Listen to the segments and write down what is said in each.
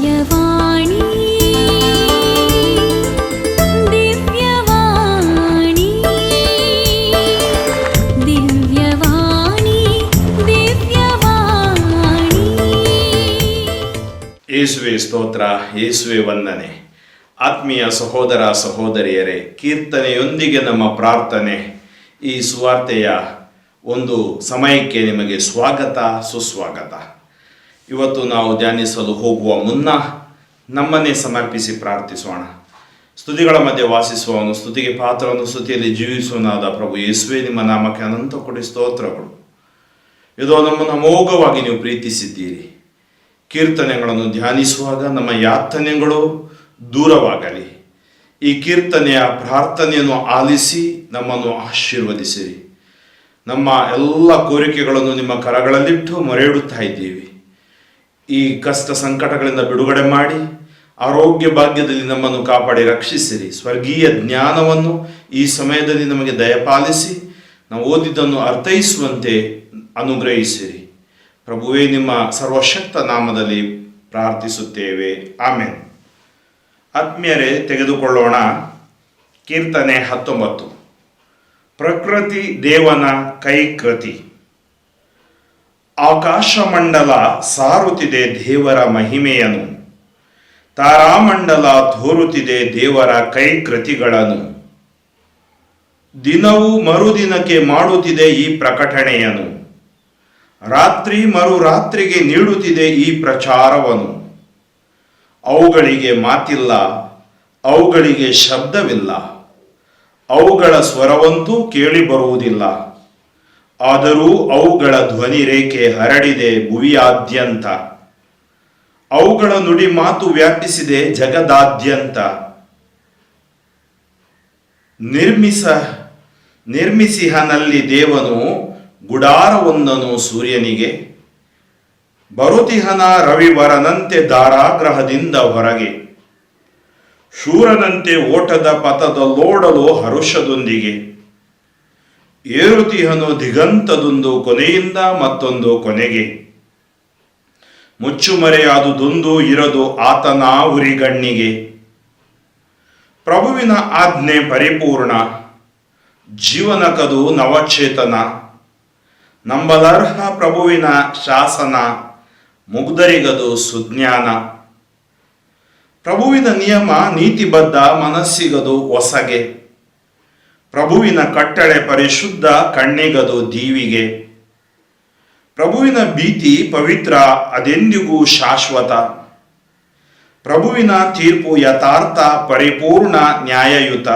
ದಿವ್ಯವಾಣಿ ದಿವ್ಯವಾಣಿ ದಿವ್ಯವಾಣಿ ದಿವ್ಯವಾಣಿ. ಯೇಸುವೆ ಸ್ತೋತ್ರ, ಯೇಸುವೆ ವಂದನೆ. ಆತ್ಮೀಯ ಸಹೋದರ ಸಹೋದರಿಯರೇ, ಕೀರ್ತನೆಯೊಂದಿಗೆ ನಮ್ಮ ಪ್ರಾರ್ಥನೆ ಈ ಸುವಾರ್ತೆಯ ಒಂದು ಸಮಯಕ್ಕೆ ನಿಮಗೆ ಸ್ವಾಗತ, ಸುಸ್ವಾಗತ. ಇವತ್ತು ನಾವು ಧ್ಯಾನಿಸಲು ಹೋಗುವ ಮುನ್ನ ನಮ್ಮನ್ನೇ ಸಮರ್ಪಿಸಿ ಪ್ರಾರ್ಥಿಸೋಣ. ಸ್ತುತಿಗಳ ಮಧ್ಯೆ ವಾಸಿಸುವವನು, ಸ್ತುತಿಗೆ ಪಾತ್ರವನ್ನು, ಸ್ತುತಿಯಲ್ಲಿ ಜೀವಿಸುವನಾದ ಪ್ರಭು ಯೇಸುವೆ, ನಿಮ್ಮ ನಾಮಕ್ಕೆ ಅನಂತ ಕೋಟಿ ಸ್ತೋತ್ರಗಳು. ಇದೋ ನಮ್ಮನ್ನು ಅಮೋಘವಾಗಿ ನೀವು ಪ್ರೀತಿಸಿದ್ದೀರಿ. ಕೀರ್ತನೆಗಳನ್ನು ಧ್ಯಾನಿಸುವಾಗ ನಮ್ಮ ಯಾತನೆಗಳು ದೂರವಾಗಲಿ. ಈ ಕೀರ್ತನೆಯ ಪ್ರಾರ್ಥನೆಯನ್ನು ಆಲಿಸಿ ನಮ್ಮನ್ನು ಆಶೀರ್ವದಿಸಿರಿ. ನಮ್ಮ ಎಲ್ಲ ಕೋರಿಕೆಗಳನ್ನು ನಿಮ್ಮ ಕರಗಳಲ್ಲಿಟ್ಟು ಮೊರೆಯಿಡುತ್ತಾ ಇದ್ದೀವಿ. ಈ ಕಷ್ಟ ಸಂಕಟಗಳಿಂದ ಬಿಡುಗಡೆ ಮಾಡಿ ಆರೋಗ್ಯ ಭಾಗ್ಯದಲ್ಲಿ ನಮ್ಮನ್ನು ಕಾಪಾಡಿ ರಕ್ಷಿಸಿರಿ. ಸ್ವರ್ಗೀಯ ಜ್ಞಾನವನ್ನು ಈ ಸಮಯದಲ್ಲಿ ನಮಗೆ ದಯಪಾಲಿಸಿ ನಾವು ಓದಿದ್ದನ್ನು ಅರ್ಥೈಸುವಂತೆ ಅನುಗ್ರಹಿಸಿರಿ. ಪ್ರಭುವೇ, ನಿಮ್ಮ ಸರ್ವಶಕ್ತ ನಾಮದಲ್ಲಿ ಪ್ರಾರ್ಥಿಸುತ್ತೇವೆ, ಆಮೆನ್. ಆತ್ಮೀಯರೇ, ತೆಗೆದುಕೊಳ್ಳೋಣ ಕೀರ್ತನೆ 19. ಪ್ರಕೃತಿ ದೇವನ ಕೈಕೃತಿ. ಆಕಾಶಮಂಡಲ ಸಾರುತ್ತಿದೆ ದೇವರ ಮಹಿಮೆಯನ್ನು, ತಾರಾಮಂಡಲ ತೋರುತ್ತಿದೆ ದೇವರ ಕೈಕೃತಿಗಳನ್ನು. ದಿನವೂ ಮರುದಿನಕ್ಕೆ ಮಾಡುತ್ತಿದೆ ಈ ಪ್ರಕಟಣೆಯನ್ನು, ರಾತ್ರಿ ಮರುರಾತ್ರಿಗೆ ನೀಡುತ್ತಿದೆ ಈ ಪ್ರಚಾರವನ್ನು. ಅವುಗಳಿಗೆ ಮಾತಿಲ್ಲ, ಅವುಗಳಿಗೆ ಶಬ್ದವಿಲ್ಲ, ಅವುಗಳ ಸ್ವರವಂತೂ ಕೇಳಿ ಬರುವುದಿಲ್ಲ. ಆದರೂ ಅವುಗಳ ಧ್ವನಿ ರೇಖೆ ಹರಡಿದೆ ಭುವಿಯಾದ್ಯಂತ, ಅವುಗಳ ನುಡಿ ಮಾತು ವ್ಯಾಪಿಸಿದೆ ಜಗದಾದ್ಯಂತ. ನಿರ್ಮಿಸಿಹನಲ್ಲಿ ದೇವನು ಗುಡಾರವೊಂದನು ಸೂರ್ಯನಿಗೆ, ಬರುತಿಹನ ರವಿವರನಂತೆ ದಾರಾಗ್ರಹದಿಂದ ಹೊರಗೆ, ಶೂರನಂತೆ ಓಟದ ಪಥದಲ್ಲೋಡಲು ಹರುಷದೊಂದಿಗೆ. ಏರುತಿಹನು ದಿಗಂತದೊಂದು ಕೊನೆಯಿಂದ ಮತ್ತೊಂದು ಕೊನೆಗೆ, ಮುಚ್ಚುಮರೆಯಾದುದೊಂದು ಇರದು ಆತನ ಉರಿಗಣ್ಣಿಗೆ. ಪ್ರಭುವಿನ ಆಜ್ಞೆ ಪರಿಪೂರ್ಣ, ಜೀವನಕದು ನವಚೇತನ. ನಂಬಲರ್ಹ ಪ್ರಭುವಿನ ಶಾಸನ, ಮುಗ್ಧರಿಗದು ಸುಜ್ಞಾನ. ಪ್ರಭುವಿನ ನಿಯಮ ನೀತಿಬದ್ಧ, ಮನಸ್ಸಿಗದು ಹೊಸಗೆ. ಪ್ರಭುವಿನ ಕಟ್ಟಳೆ ಪರಿಶುದ್ಧ, ಕಣ್ಣಿಗದು ದೀವಿಗೆ. ಪ್ರಭುವಿನ ಭೀತಿ ಪವಿತ್ರ, ಅದೆಂದಿಗೂ ಶಾಶ್ವತ. ಪ್ರಭುವಿನ ತೀರ್ಪು ಯಥಾರ್ಥ, ಪರಿಪೂರ್ಣ, ನ್ಯಾಯಯುತ.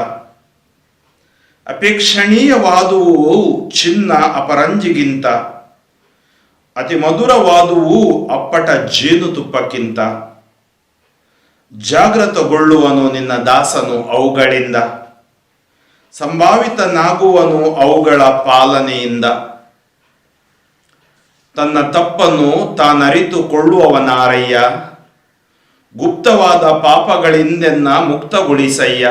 ಅಪೇಕ್ಷಣೀಯವಾದುವು ಚಿನ್ನ ಅಪರಂಜಿಗಿಂತ, ಅತಿ ಮಧುರವಾದುವು ಅಪ್ಪಟ ಜೇನುತುಪ್ಪಕ್ಕಿಂತ. ಜಾಗೃತಗೊಳ್ಳುವನು ನಿನ್ನ ದಾಸನು ಅವುಗಳಿಂದ, ಸಂಭಾವಿತನಾಗುವನು ಅವುಗಳ ಪಾಲನೆಯಿಂದ. ತನ್ನ ತಪ್ಪನ್ನು ತಾನರಿತುಕೊಳ್ಳುವವನಾರಯ್ಯ, ಗುಪ್ತವಾದ ಪಾಪಗಳಿಂದೆನ್ನ ಮುಕ್ತಗೊಳಿಸಯ್ಯ.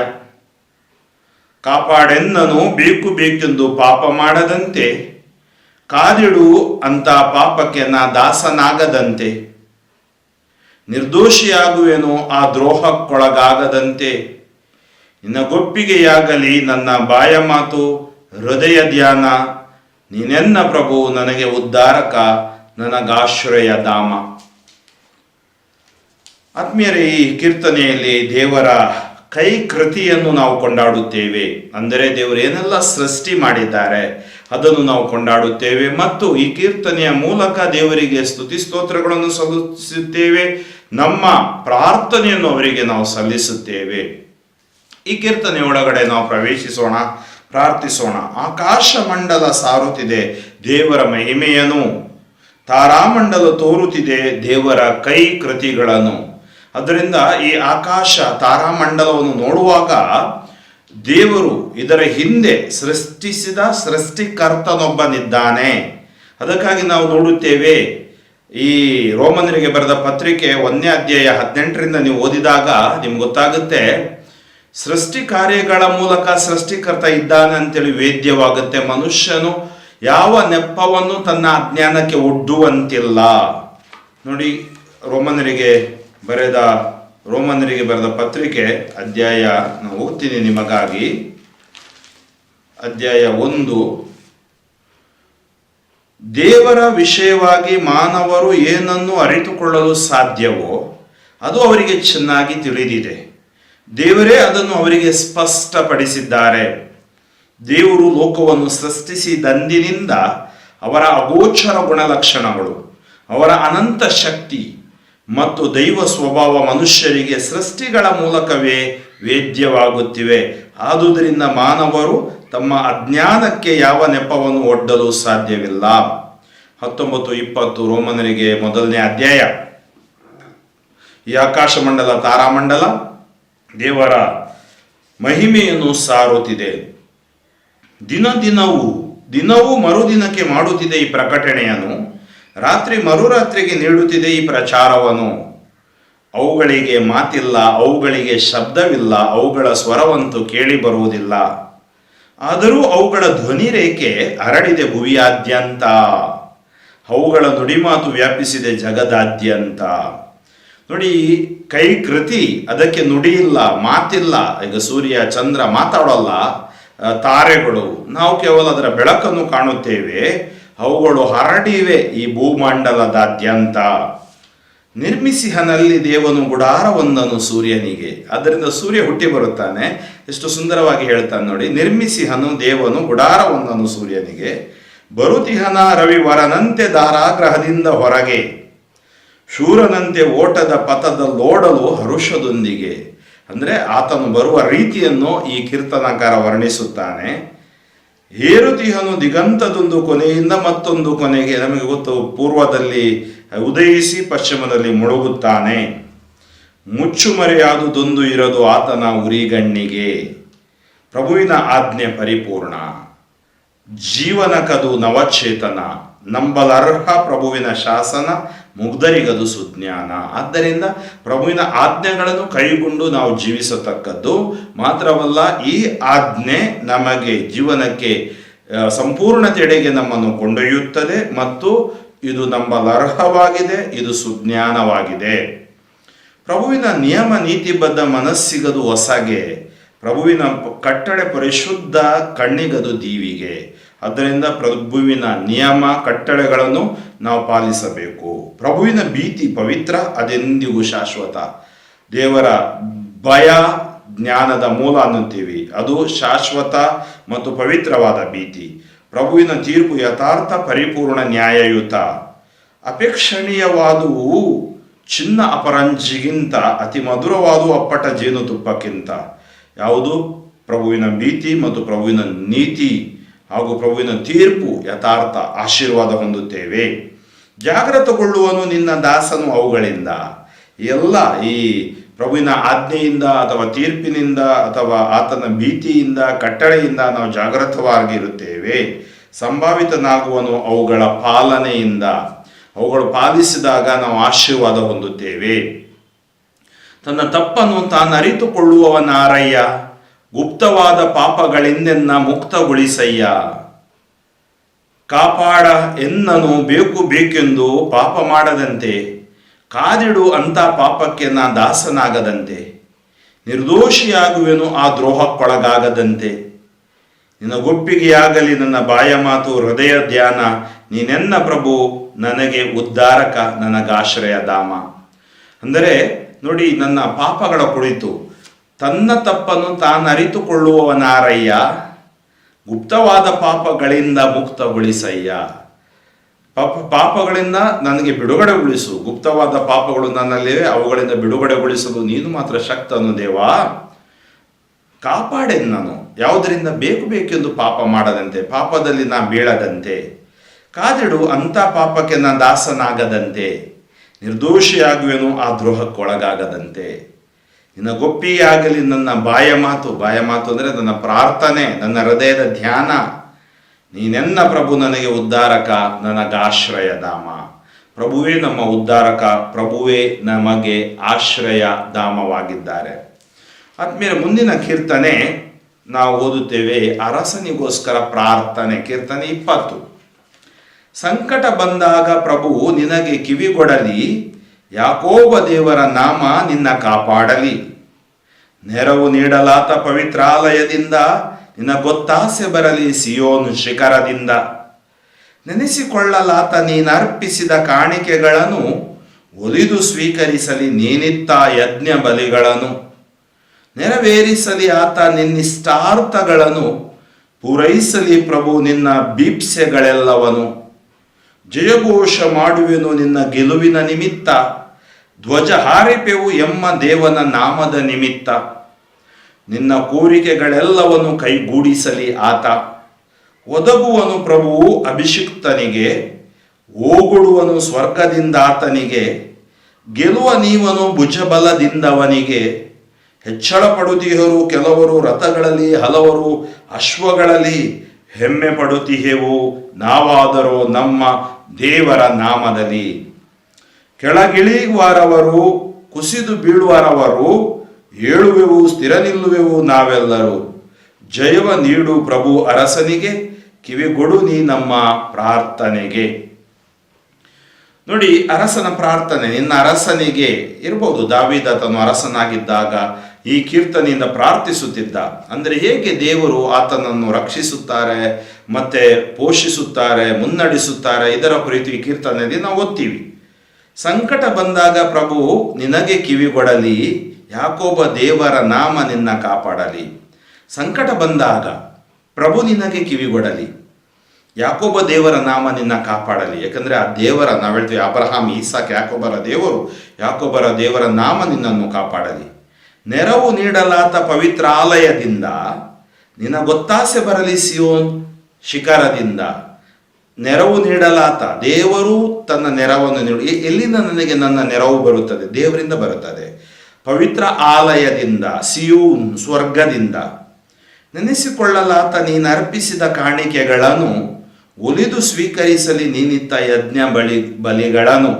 ಕಾಪಾಡೆನ್ನನು ಬೇಕು ಬೇಕೆಂದು ಪಾಪ ಮಾಡದಂತೆ, ಕಾದಿಡು ಅಂತ ಪಾಪಕ್ಕೆ ನಾ ದಾಸನಾಗದಂತೆ. ನಿರ್ದೋಷಿಯಾಗುವೆನು ಆ ದ್ರೋಹಕ್ಕೊಳಗಾಗದಂತೆ, ನಿನ್ನ ಗೊಪ್ಪಿಗೆಯಾಗಲಿ ನನ್ನ ಬಾಯ ಮಾತು ಹೃದಯ ಧ್ಯಾನ. ನೀನೆನ್ನ ಪ್ರಭು ನನಗೆ ಉದ್ಧಾರಕ, ನನಗಾಶ್ರಯ ಧಾಮ. ಆತ್ಮೀಯರೇ, ಈ ಕೀರ್ತನೆಯಲ್ಲಿ ದೇವರ ಕೈಕೃತಿಯನ್ನು ನಾವು ಕೊಂಡಾಡುತ್ತೇವೆ. ಅಂದರೆ ದೇವರು ಏನೆಲ್ಲ ಸೃಷ್ಟಿ ಮಾಡಿದ್ದಾರೆ ಅದನ್ನು ನಾವು ಕೊಂಡಾಡುತ್ತೇವೆ ಮತ್ತು ಈ ಕೀರ್ತನೆಯ ಮೂಲಕ ದೇವರಿಗೆ ಸ್ತುತಿ ಸ್ತೋತ್ರಗಳನ್ನು ಸಲ್ಲಿಸುತ್ತೇವೆ. ನಮ್ಮ ಪ್ರಾರ್ಥನೆಯನ್ನು ಅವರಿಗೆ ನಾವು ಸಲ್ಲಿಸುತ್ತೇವೆ. ಈ ಕೀರ್ತನೆ ಒಳಗಡೆ ನಾವು ಪ್ರವೇಶಿಸೋಣ, ಪ್ರಾರ್ಥಿಸೋಣ. ಆಕಾಶ ಮಂಡಲ ಸಾರುತ್ತಿದೆ ದೇವರ ಮಹಿಮೆಯನ್ನು, ತಾರಾಮಂಡಲ ತೋರುತ್ತಿದೆ ದೇವರ ಕೈ ಕೃತಿಗಳನ್ನು. ಅದರಿಂದ ಈ ಆಕಾಶ ತಾರಾಮಂಡಲವನ್ನು ನೋಡುವಾಗ ದೇವರು ಇದರ ಹಿಂದೆ ಸೃಷ್ಟಿಸಿದ ಸೃಷ್ಟಿಕರ್ತನೊಬ್ಬನಿದ್ದಾನೆ. ಅದಕ್ಕಾಗಿ ನಾವು ನೋಡುತ್ತೇವೆ, ಈ ರೋಮನರಿಗೆ ಬರೆದ ಪತ್ರಿಕೆ 1ನೇ ಅಧ್ಯಾಯ 18ರಿಂದ ನೀವು ಓದಿದಾಗ ನಿಮ್ಗೆ ಗೊತ್ತಾಗುತ್ತೆ, ಸೃಷ್ಟಿ ಕಾರ್ಯಗಳ ಮೂಲಕ ಸೃಷ್ಟಿಕರ್ತ ಇದ್ದಾನೆ ಅಂತೇಳಿ ವೇದ್ಯವಾಗುತ್ತೆ. ಮನುಷ್ಯನು ಯಾವ ನೆಪವನ್ನು ತನ್ನ ಅಜ್ಞಾನಕ್ಕೆ ಒಡ್ಡುವಂತಿಲ್ಲ. ನೋಡಿ, ರೋಮನರಿಗೆ ಬರೆದ ರೋಮನರಿಗೆ ಬರೆದ ಪತ್ರಿಕೆ ಅಧ್ಯಾಯ ನಾನು ಓದ್ತೀನಿ ನಿಮಗಾಗಿ. ಅಧ್ಯಾಯ 1. ದೇವರ ವಿಷಯವಾಗಿ ಮಾನವರು ಏನನ್ನು ಅರಿತುಕೊಳ್ಳಲು ಸಾಧ್ಯವೋ ಅದು ಅವರಿಗೆ ಚೆನ್ನಾಗಿ ತಿಳಿದಿದೆ. ದೇವರೇ ಅದನ್ನು ಅವರಿಗೆ ಸ್ಪಷ್ಟಪಡಿಸಿದ್ದಾರೆ. ದೇವರು ಲೋಕವನ್ನು ಸೃಷ್ಟಿಸಿದಂದಿನಿಂದ ಅವರ ಅಗೋಚರ ಗುಣಲಕ್ಷಣಗಳು, ಅವರ ಅನಂತ ಶಕ್ತಿ ಮತ್ತು ದೈವ ಸ್ವಭಾವ ಮನುಷ್ಯರಿಗೆ ಸೃಷ್ಟಿಗಳ ಮೂಲಕವೇ ವೇದ್ಯವಾಗುತ್ತಿವೆ. ಆದುದರಿಂದ ಮಾನವರು ತಮ್ಮ ಅಜ್ಞಾನಕ್ಕೆ ಯಾವ ನೆಪವನ್ನು ಒಡ್ಡಲು ಸಾಧ್ಯವಿಲ್ಲ. 19-20 ರೋಮನರಿಗೆ 1ನೇ ಅಧ್ಯಾಯ. ಈ ಆಕಾಶಮಂಡಲ ತಾರಾಮಂಡಲ ದೇವರ ಮಹಿಮೆಯನ್ನು ಸಾರುತ್ತಿದೆ. ದಿನವೂ ಮರುದಿನಕ್ಕೆ ಮಾಡುತ್ತಿದೆ ಈ ಪ್ರಕಟಣೆಯನ್ನು, ರಾತ್ರಿ ಮರುರಾತ್ರಿಗೆ ನೀಡುತ್ತಿದೆ ಈ ಪ್ರಚಾರವನ್ನು. ಅವುಗಳಿಗೆ ಮಾತಿಲ್ಲ, ಅವುಗಳಿಗೆ ಶಬ್ದವಿಲ್ಲ, ಅವುಗಳ ಸ್ವರವಂತೂ ಕೇಳಿ ಬರುವುದಿಲ್ಲ. ಆದರೂ ಅವುಗಳ ಧ್ವನಿ ರೇಖೆ ಹರಡಿದೆ ಭುವಿಯಾದ್ಯಂತ, ಅವುಗಳ ನುಡಿಮಾತು ವ್ಯಾಪಿಸಿದೆ ಜಗದಾದ್ಯಂತ. ನೋಡಿ, ಕೈಕೃತಿ ಅದಕ್ಕೆ ನುಡಿ ಇಲ್ಲ, ಮಾತಿಲ್ಲ. ಈಗ ಸೂರ್ಯ ಚಂದ್ರ ಮಾತಾಡೋಲ್ಲ, ತಾರೆಗಳು ನಾವು ಕೇವಲ ಅದರ ಬೆಳಕನ್ನು ಕಾಣುತ್ತೇವೆ. ಅವುಗಳು ಹರಡಿವೆ ಈ ಭೂಮಂಡಲದಾದ್ಯಂತ. ನಿರ್ಮಿಸಿಹನಲ್ಲಿ ದೇವನು ಗುಡಾರವೊಂದನು ಸೂರ್ಯನಿಗೆ. ಅದರಿಂದ ಸೂರ್ಯ ಹುಟ್ಟಿ ಬರುತ್ತಾನೆ. ಎಷ್ಟು ಸುಂದರವಾಗಿ ಹೇಳ್ತಾನೆ ನೋಡಿ. ನಿರ್ಮಿಸಿಹನು ದೇವನು ಗುಡಾರವೊಂದನು ಸೂರ್ಯನಿಗೆ, ಬರುತಿಹನ ರವಿವರನಂತೆ ದಾರಾಗ್ರಹದಿಂದ ಹೊರಗೆ, ಶೂರನಂತೆ ಓಟದ ಪಥದಲ್ಲೋಡಲು ಹರುಷದೊಂದಿಗೆ. ಅಂದರೆ ಆತನು ಬರುವ ರೀತಿಯನ್ನು ಈ ಕೀರ್ತನಕಾರ ವರ್ಣಿಸುತ್ತಾನೆ. ಏರುತಿಹನು ದಿಗಂತದೊಂದು ಕೊನೆಯಿಂದ ಮತ್ತೊಂದು ಕೊನೆಗೆ. ನಮಗೆ ಗೊತ್ತು, ಪೂರ್ವದಲ್ಲಿ ಉದಯಿಸಿ ಪಶ್ಚಿಮದಲ್ಲಿ ಮುಳುಗುತ್ತಾನೆ. ಮುಚ್ಚುಮರೆಯಾದುದೊಂದು ಇರದು ಆತನ ಉರಿಗಣ್ಣಿಗೆ. ಪ್ರಭುವಿನ ಆಜ್ಞೆ ಪರಿಪೂರ್ಣ, ಜೀವನಕದು ನವಚೇತನ, ನಂಬಲರ್ಹ ಪ್ರಭುವಿನ ಶಾಸನ, ಮುಗ್ಧರಿಗದು ಸುಜ್ಞಾನ. ಆದ್ದರಿಂದ ಪ್ರಭುವಿನ ಆಜ್ಞೆಗಳನ್ನು ಕೈಗೊಂಡು ನಾವು ಜೀವಿಸತಕ್ಕದ್ದು ಮಾತ್ರವಲ್ಲ, ಈ ಆಜ್ಞೆ ನಮಗೆ ಜೀವನಕ್ಕೆ ಸಂಪೂರ್ಣತೆಡೆಗೆ ನಮ್ಮನ್ನು ಕೊಂಡೊಯ್ಯುತ್ತದೆ ಮತ್ತು ಇದು ನಂಬಲರ್ಹವಾಗಿದೆ, ಇದು ಸುಜ್ಞಾನವಾಗಿದೆ. ಪ್ರಭುವಿನ ನಿಯಮ ನೀತಿಬದ್ಧ ಮನಸ್ಸಿಗದು ಹೊಸಗೆ, ಪ್ರಭುವಿನ ಕಟ್ಟಳೆ ಪರಿಶುದ್ಧ ಕಣ್ಣಿಗದು ದೀವಿಗೆ. ಆದ್ದರಿಂದ ಪ್ರಭುವಿನ ನಿಯಮ ಕಟ್ಟಳೆಗಳನ್ನು ನಾವು ಪಾಲಿಸಬೇಕು. ಪ್ರಭುವಿನ ಭೀತಿ ಪವಿತ್ರ, ಅದೆಂದಿಗೂ ಶಾಶ್ವತ. ದೇವರ ಭಯ ಜ್ಞಾನದ ಮೂಲ ಅನ್ನುತ್ತೀವಿ, ಅದು ಶಾಶ್ವತ ಮತ್ತು ಪವಿತ್ರವಾದ ಭೀತಿ. ಪ್ರಭುವಿನ ತೀರ್ಪು ಯಥಾರ್ಥ, ಪರಿಪೂರ್ಣ, ನ್ಯಾಯಯುತ. ಅಪೇಕ್ಷಣೀಯವಾದುವು ಚಿನ್ನ ಅಪರಂಜಿಗಿಂತ, ಅತಿ ಮಧುರವಾದುವು ಅಪ್ಪಟ ಜೇನುತುಪ್ಪಕ್ಕಿಂತ. ಯಾವುದು? ಪ್ರಭುವಿನ ಭೀತಿ ಮತ್ತು ಪ್ರಭುವಿನ ನೀತಿ ಹಾಗೂ ಪ್ರಭುವಿನ ತೀರ್ಪು ಯಥಾರ್ಥ, ಆಶೀರ್ವಾದ ಹೊಂದುತ್ತೇವೆ. ಜಾಗೃತಗೊಳ್ಳುವನು ನಿನ್ನ ದಾಸನು ಅವುಗಳಿಂದ. ಎಲ್ಲ ಈ ಪ್ರಭುವಿನ ಆಜ್ಞೆಯಿಂದ ಅಥವಾ ತೀರ್ಪಿನಿಂದ ಅಥವಾ ಆತನ ಭೀತಿಯಿಂದ, ಕಟ್ಟಳೆಯಿಂದ ನಾವು ಜಾಗೃತವಾಗಿರುತ್ತೇವೆ. ಸಂಭಾವಿತನಾಗುವನು ಅವುಗಳ ಪಾಲನೆಯಿಂದ. ಅವುಗಳು ಪಾಲಿಸಿದಾಗ ನಾವು ಆಶೀರ್ವಾದ ಹೊಂದುತ್ತೇವೆ. ತನ್ನ ತಪ್ಪನ್ನು ತಾನು ಅರಿತುಕೊಳ್ಳುವವನಾರಯ್ಯ, ಗುಪ್ತವಾದ ಪಾಪಗಳಿಂದೆನ್ನ ಮುಕ್ತಗೊಳಿಸಯ್ಯ. ಕಾಪಾಡ ಎನ್ನನು ಬೇಕು ಬೇಕೆಂದು ಪಾಪ ಮಾಡದಂತೆ, ಕಾದಿಡು ಅಂತ ಪಾಪಕ್ಕೆ ನಾ ದಾಸನಾಗದಂತೆ. ನಿರ್ದೋಷಿಯಾಗುವೆನು ಆ ದ್ರೋಹಕ್ಕೊಳಗಾಗದಂತೆ. ನಿನಗೊಪ್ಪಿಗೆಯಾಗಲಿ ನನ್ನ ಬಾಯ ಮಾತು, ಹೃದಯ ಧ್ಯಾನ. ನೀನೆನ್ನ ಪ್ರಭು, ನನಗೆ ಉದ್ಧಾರಕ, ನನಗಾಶ್ರಯ ಧಾಮ. ಅಂದರೆ ನೋಡಿ, ನನ್ನ ಪಾಪಗಳ ಕುರಿತು ತನ್ನ ತಪ್ಪನ್ನು ತಾನು ಅರಿತುಕೊಳ್ಳುವವನಾರಯ್ಯ, ಗುಪ್ತವಾದ ಪಾಪಗಳಿಂದ ಮುಕ್ತಗೊಳಿಸಯ್ಯ. ಪಾಪಗಳಿಂದ ನನಗೆ ಬಿಡುಗಡೆಗೊಳಿಸು. ಗುಪ್ತವಾದ ಪಾಪಗಳು ನನ್ನಲ್ಲಿವೆ, ಅವುಗಳಿಂದ ಬಿಡುಗಡೆಗೊಳಿಸಲು ನೀನು ಮಾತ್ರ ಶಕ್ತನು ದೇವಾ. ಕಾಪಾಡೆನ್ನನು, ಯಾವುದರಿಂದ ಬೇಕು ಬೇಕೆಂದು ಪಾಪ ಮಾಡದಂತೆ, ಪಾಪದಲ್ಲಿ ನಾ ಬೀಳದಂತೆ. ಕಾದಿಡು ಅಂತ ಪಾಪಕ್ಕೆ ನಾ ದಾಸನಾಗದಂತೆ. ನಿರ್ದೋಷಿಯಾಗುವೆನು ಆ ದ್ರೋಹಕ್ಕೊಳಗಾಗದಂತೆ. ನಿನಗೊಪ್ಪಿಯಾಗಲಿ ನನ್ನ ಬಾಯ ಮಾತು. ಬಾಯ ಮಾತು ಅಂದರೆ ನನ್ನ ಪ್ರಾರ್ಥನೆ, ನನ್ನ ಹೃದಯದ ಧ್ಯಾನ. ನೀನೆನ್ನ ಪ್ರಭು, ನನಗೆ ಉದ್ಧಾರಕ, ನನಗಾಶ್ರಯ ಧಾಮ. ಪ್ರಭುವೇ ನಮ್ಮ ಉದ್ಧಾರಕ, ಪ್ರಭುವೇ ನಮಗೆ ಆಶ್ರಯ ಧಾಮವಾಗಿದ್ದಾರೆ. ಆದ್ಮೇಲೆ ಮುಂದಿನ ಕೀರ್ತನೆ ನಾವು ಓದುತ್ತೇವೆ, ಅರಸನಿಗೋಸ್ಕರ ಪ್ರಾರ್ಥನೆ. ಕೀರ್ತನೆ 20. ಸಂಕಟ ಬಂದಾಗ ಪ್ರಭು ನಿನಗೆ ಕಿವಿಗೊಡಲಿ, ಯಾಕೋಬ ದೇವರ ನಾಮ ನಿನ್ನ ಕಾಪಾಡಲಿ. ನೆರವು ನೀಡಲಾತ ಪವಿತ್ರಾಲಯದಿಂದ ನಿನ್ನ ಗೊತ್ತಾಸೆ ಬರಲಿ ಸಿಯೋನು ಶಿಖರದಿಂದ. ನೆನೆಸಿಕೊಳ್ಳಲಾತ ನೀನರ್ಪಿಸಿದ ಕಾಣಿಕೆಗಳನ್ನು ಒಲಿದು ಸ್ವೀಕರಿಸಲಿ ನೀನಿತ್ತ ಯಜ್ಞ ಬಲಿಗಳನ್ನು. ನೆರವೇರಿಸಲಿ ಆತ ನಿನ್ನಿಷ್ಟಾರ್ಥಗಳನ್ನು, ಪೂರೈಸಲಿ ಪ್ರಭು ನಿನ್ನ ಭೀಪ್ಸೆಗಳೆಲ್ಲವನು. ಜಯಘೋಷ ಮಾಡುವೆನು ನಿನ್ನ ಗೆಲುವಿನ ನಿಮಿತ್ತ, ಧ್ವಜ ಹಾರಿಪೆವು ಎಮ್ಮ ದೇವನ ನಾಮದ ನಿಮಿತ್ತ. ನಿನ್ನ ಕೋರಿಕೆಗಳೆಲ್ಲವನ್ನು ಕೈಗೂಡಿಸಲಿ ಆತ, ಒದಗುವನು ಪ್ರಭುವು ಅಭಿಷಿಕ್ತನಿಗೆ, ಓಗುಡುವನು ಸ್ವರ್ಗದಿಂದ ಆತನಿಗೆ. ಗೆಲುವ ನೀವನು ಭುಜಬಲದಿಂದವನಿಗೆ. ಹೆಚ್ಚಳ ಪಡುತ್ತಿಹರು ಕೆಲವರು ರಥಗಳಲ್ಲಿ, ಹಲವರು ಅಶ್ವಗಳಲ್ಲಿ. ಹೆಮ್ಮೆ ಪಡುತ್ತಿಹೆವು ನಾವಾದರೂ ನಮ್ಮ ದೇವರ ನಾಮದಲ್ಲಿ. ಕೆಳಗಿಳಿಯುವರವರು, ಕುಸಿದು ಬೀಳುವರವರು, ಏಳುವೆವು ಸ್ಥಿರ ನಿಲ್ಲುವೆವು ನಾವೆಲ್ಲರೂ. ಜಯವ ನೀಡು ಪ್ರಭು ಅರಸನಿಗೆ, ಕಿವಿಗೊಡು ನೀ ನಮ್ಮ ಪ್ರಾರ್ಥನೆಗೆ. ನೋಡಿ, ಅರಸನ ಪ್ರಾರ್ಥನೆ ನಿನ್ನ ಅರಸನಿಗೆ ಇರ್ಬೋದು. ದಾವೀದ ತನ್ನ ಅರಸನಾಗಿದ್ದಾಗ ಈ ಕೀರ್ತನೆಯಿಂದ ಪ್ರಾರ್ಥಿಸುತ್ತಿದ್ದ. ಅಂದರೆ ಹೇಗೆ ದೇವರು ಆತನನ್ನು ರಕ್ಷಿಸುತ್ತಾರೆ, ಮತ್ತೆ ಪೋಷಿಸುತ್ತಾರೆ, ಮುನ್ನಡೆಸುತ್ತಾರೆ, ಇದರ ಕುರಿತು ಈ ಕೀರ್ತನೆಯಲ್ಲಿ ನಾವು ಓದ್ತೀವಿ. ಸಂಕಟ ಬಂದಾಗ ಪ್ರಭು ನಿನಗೆ ಕಿವಿಗೊಡಲಿ, ಯಾಕೋಬ ದೇವರ ನಾಮ ನಿನ್ನ ಕಾಪಾಡಲಿ. ಸಂಕಟ ಬಂದಾಗ ಪ್ರಭು ನಿನಗೆ ಕಿವಿಗೊಡಲಿ, ಯಾಕೋಬ ದೇವರ ನಾಮ ನಿನ್ನ ಕಾಪಾಡಲಿ. ಯಾಕಂದರೆ ಆ ದೇವರ, ನಾವು ಹೇಳ್ತೀವಿ ಅಬ್ರಹಾಂ, ಈಸಾಕ್, ಯಾಕೋಬರ ದೇವರು, ಯಾಕೋಬರ ದೇವರ ನಾಮ ನಿನ್ನನ್ನು ಕಾಪಾಡಲಿ. ನೆರವು ನೀಡಲಾತ ಪವಿತ್ರಾಲಯದಿಂದ ನಿನ್ನ ಗೊತ್ತಾಸೆ ಬರಲಿ ಸಿಯೋನ್ ಶಿಖರದಿಂದ. ನೆರವು ನೀಡಲಾತ ದೇವರು ತನ್ನ ನೆರವನ್ನು ನೀಡು. ಎಲ್ಲಿಂದ ನನಗೆ ನನ್ನ ನೆರವು ಬರುತ್ತದೆ? ದೇವರಿಂದ ಬರುತ್ತದೆ. ಪವಿತ್ರ ಆಲಯದಿಂದ, ಸಿಯೋನ್ ಸ್ವರ್ಗದಿಂದ. ನೆನೆಸಿಕೊಳ್ಳಲಾತ ನೀನರ್ಪಿಸಿದ ಕಾಣಿಕೆಗಳನ್ನು ಒಲಿದು ಸ್ವೀಕರಿಸಲಿ ನೀನಿತ್ತ ಯಜ್ಞ ಬಲಿಗಳನ್ನು.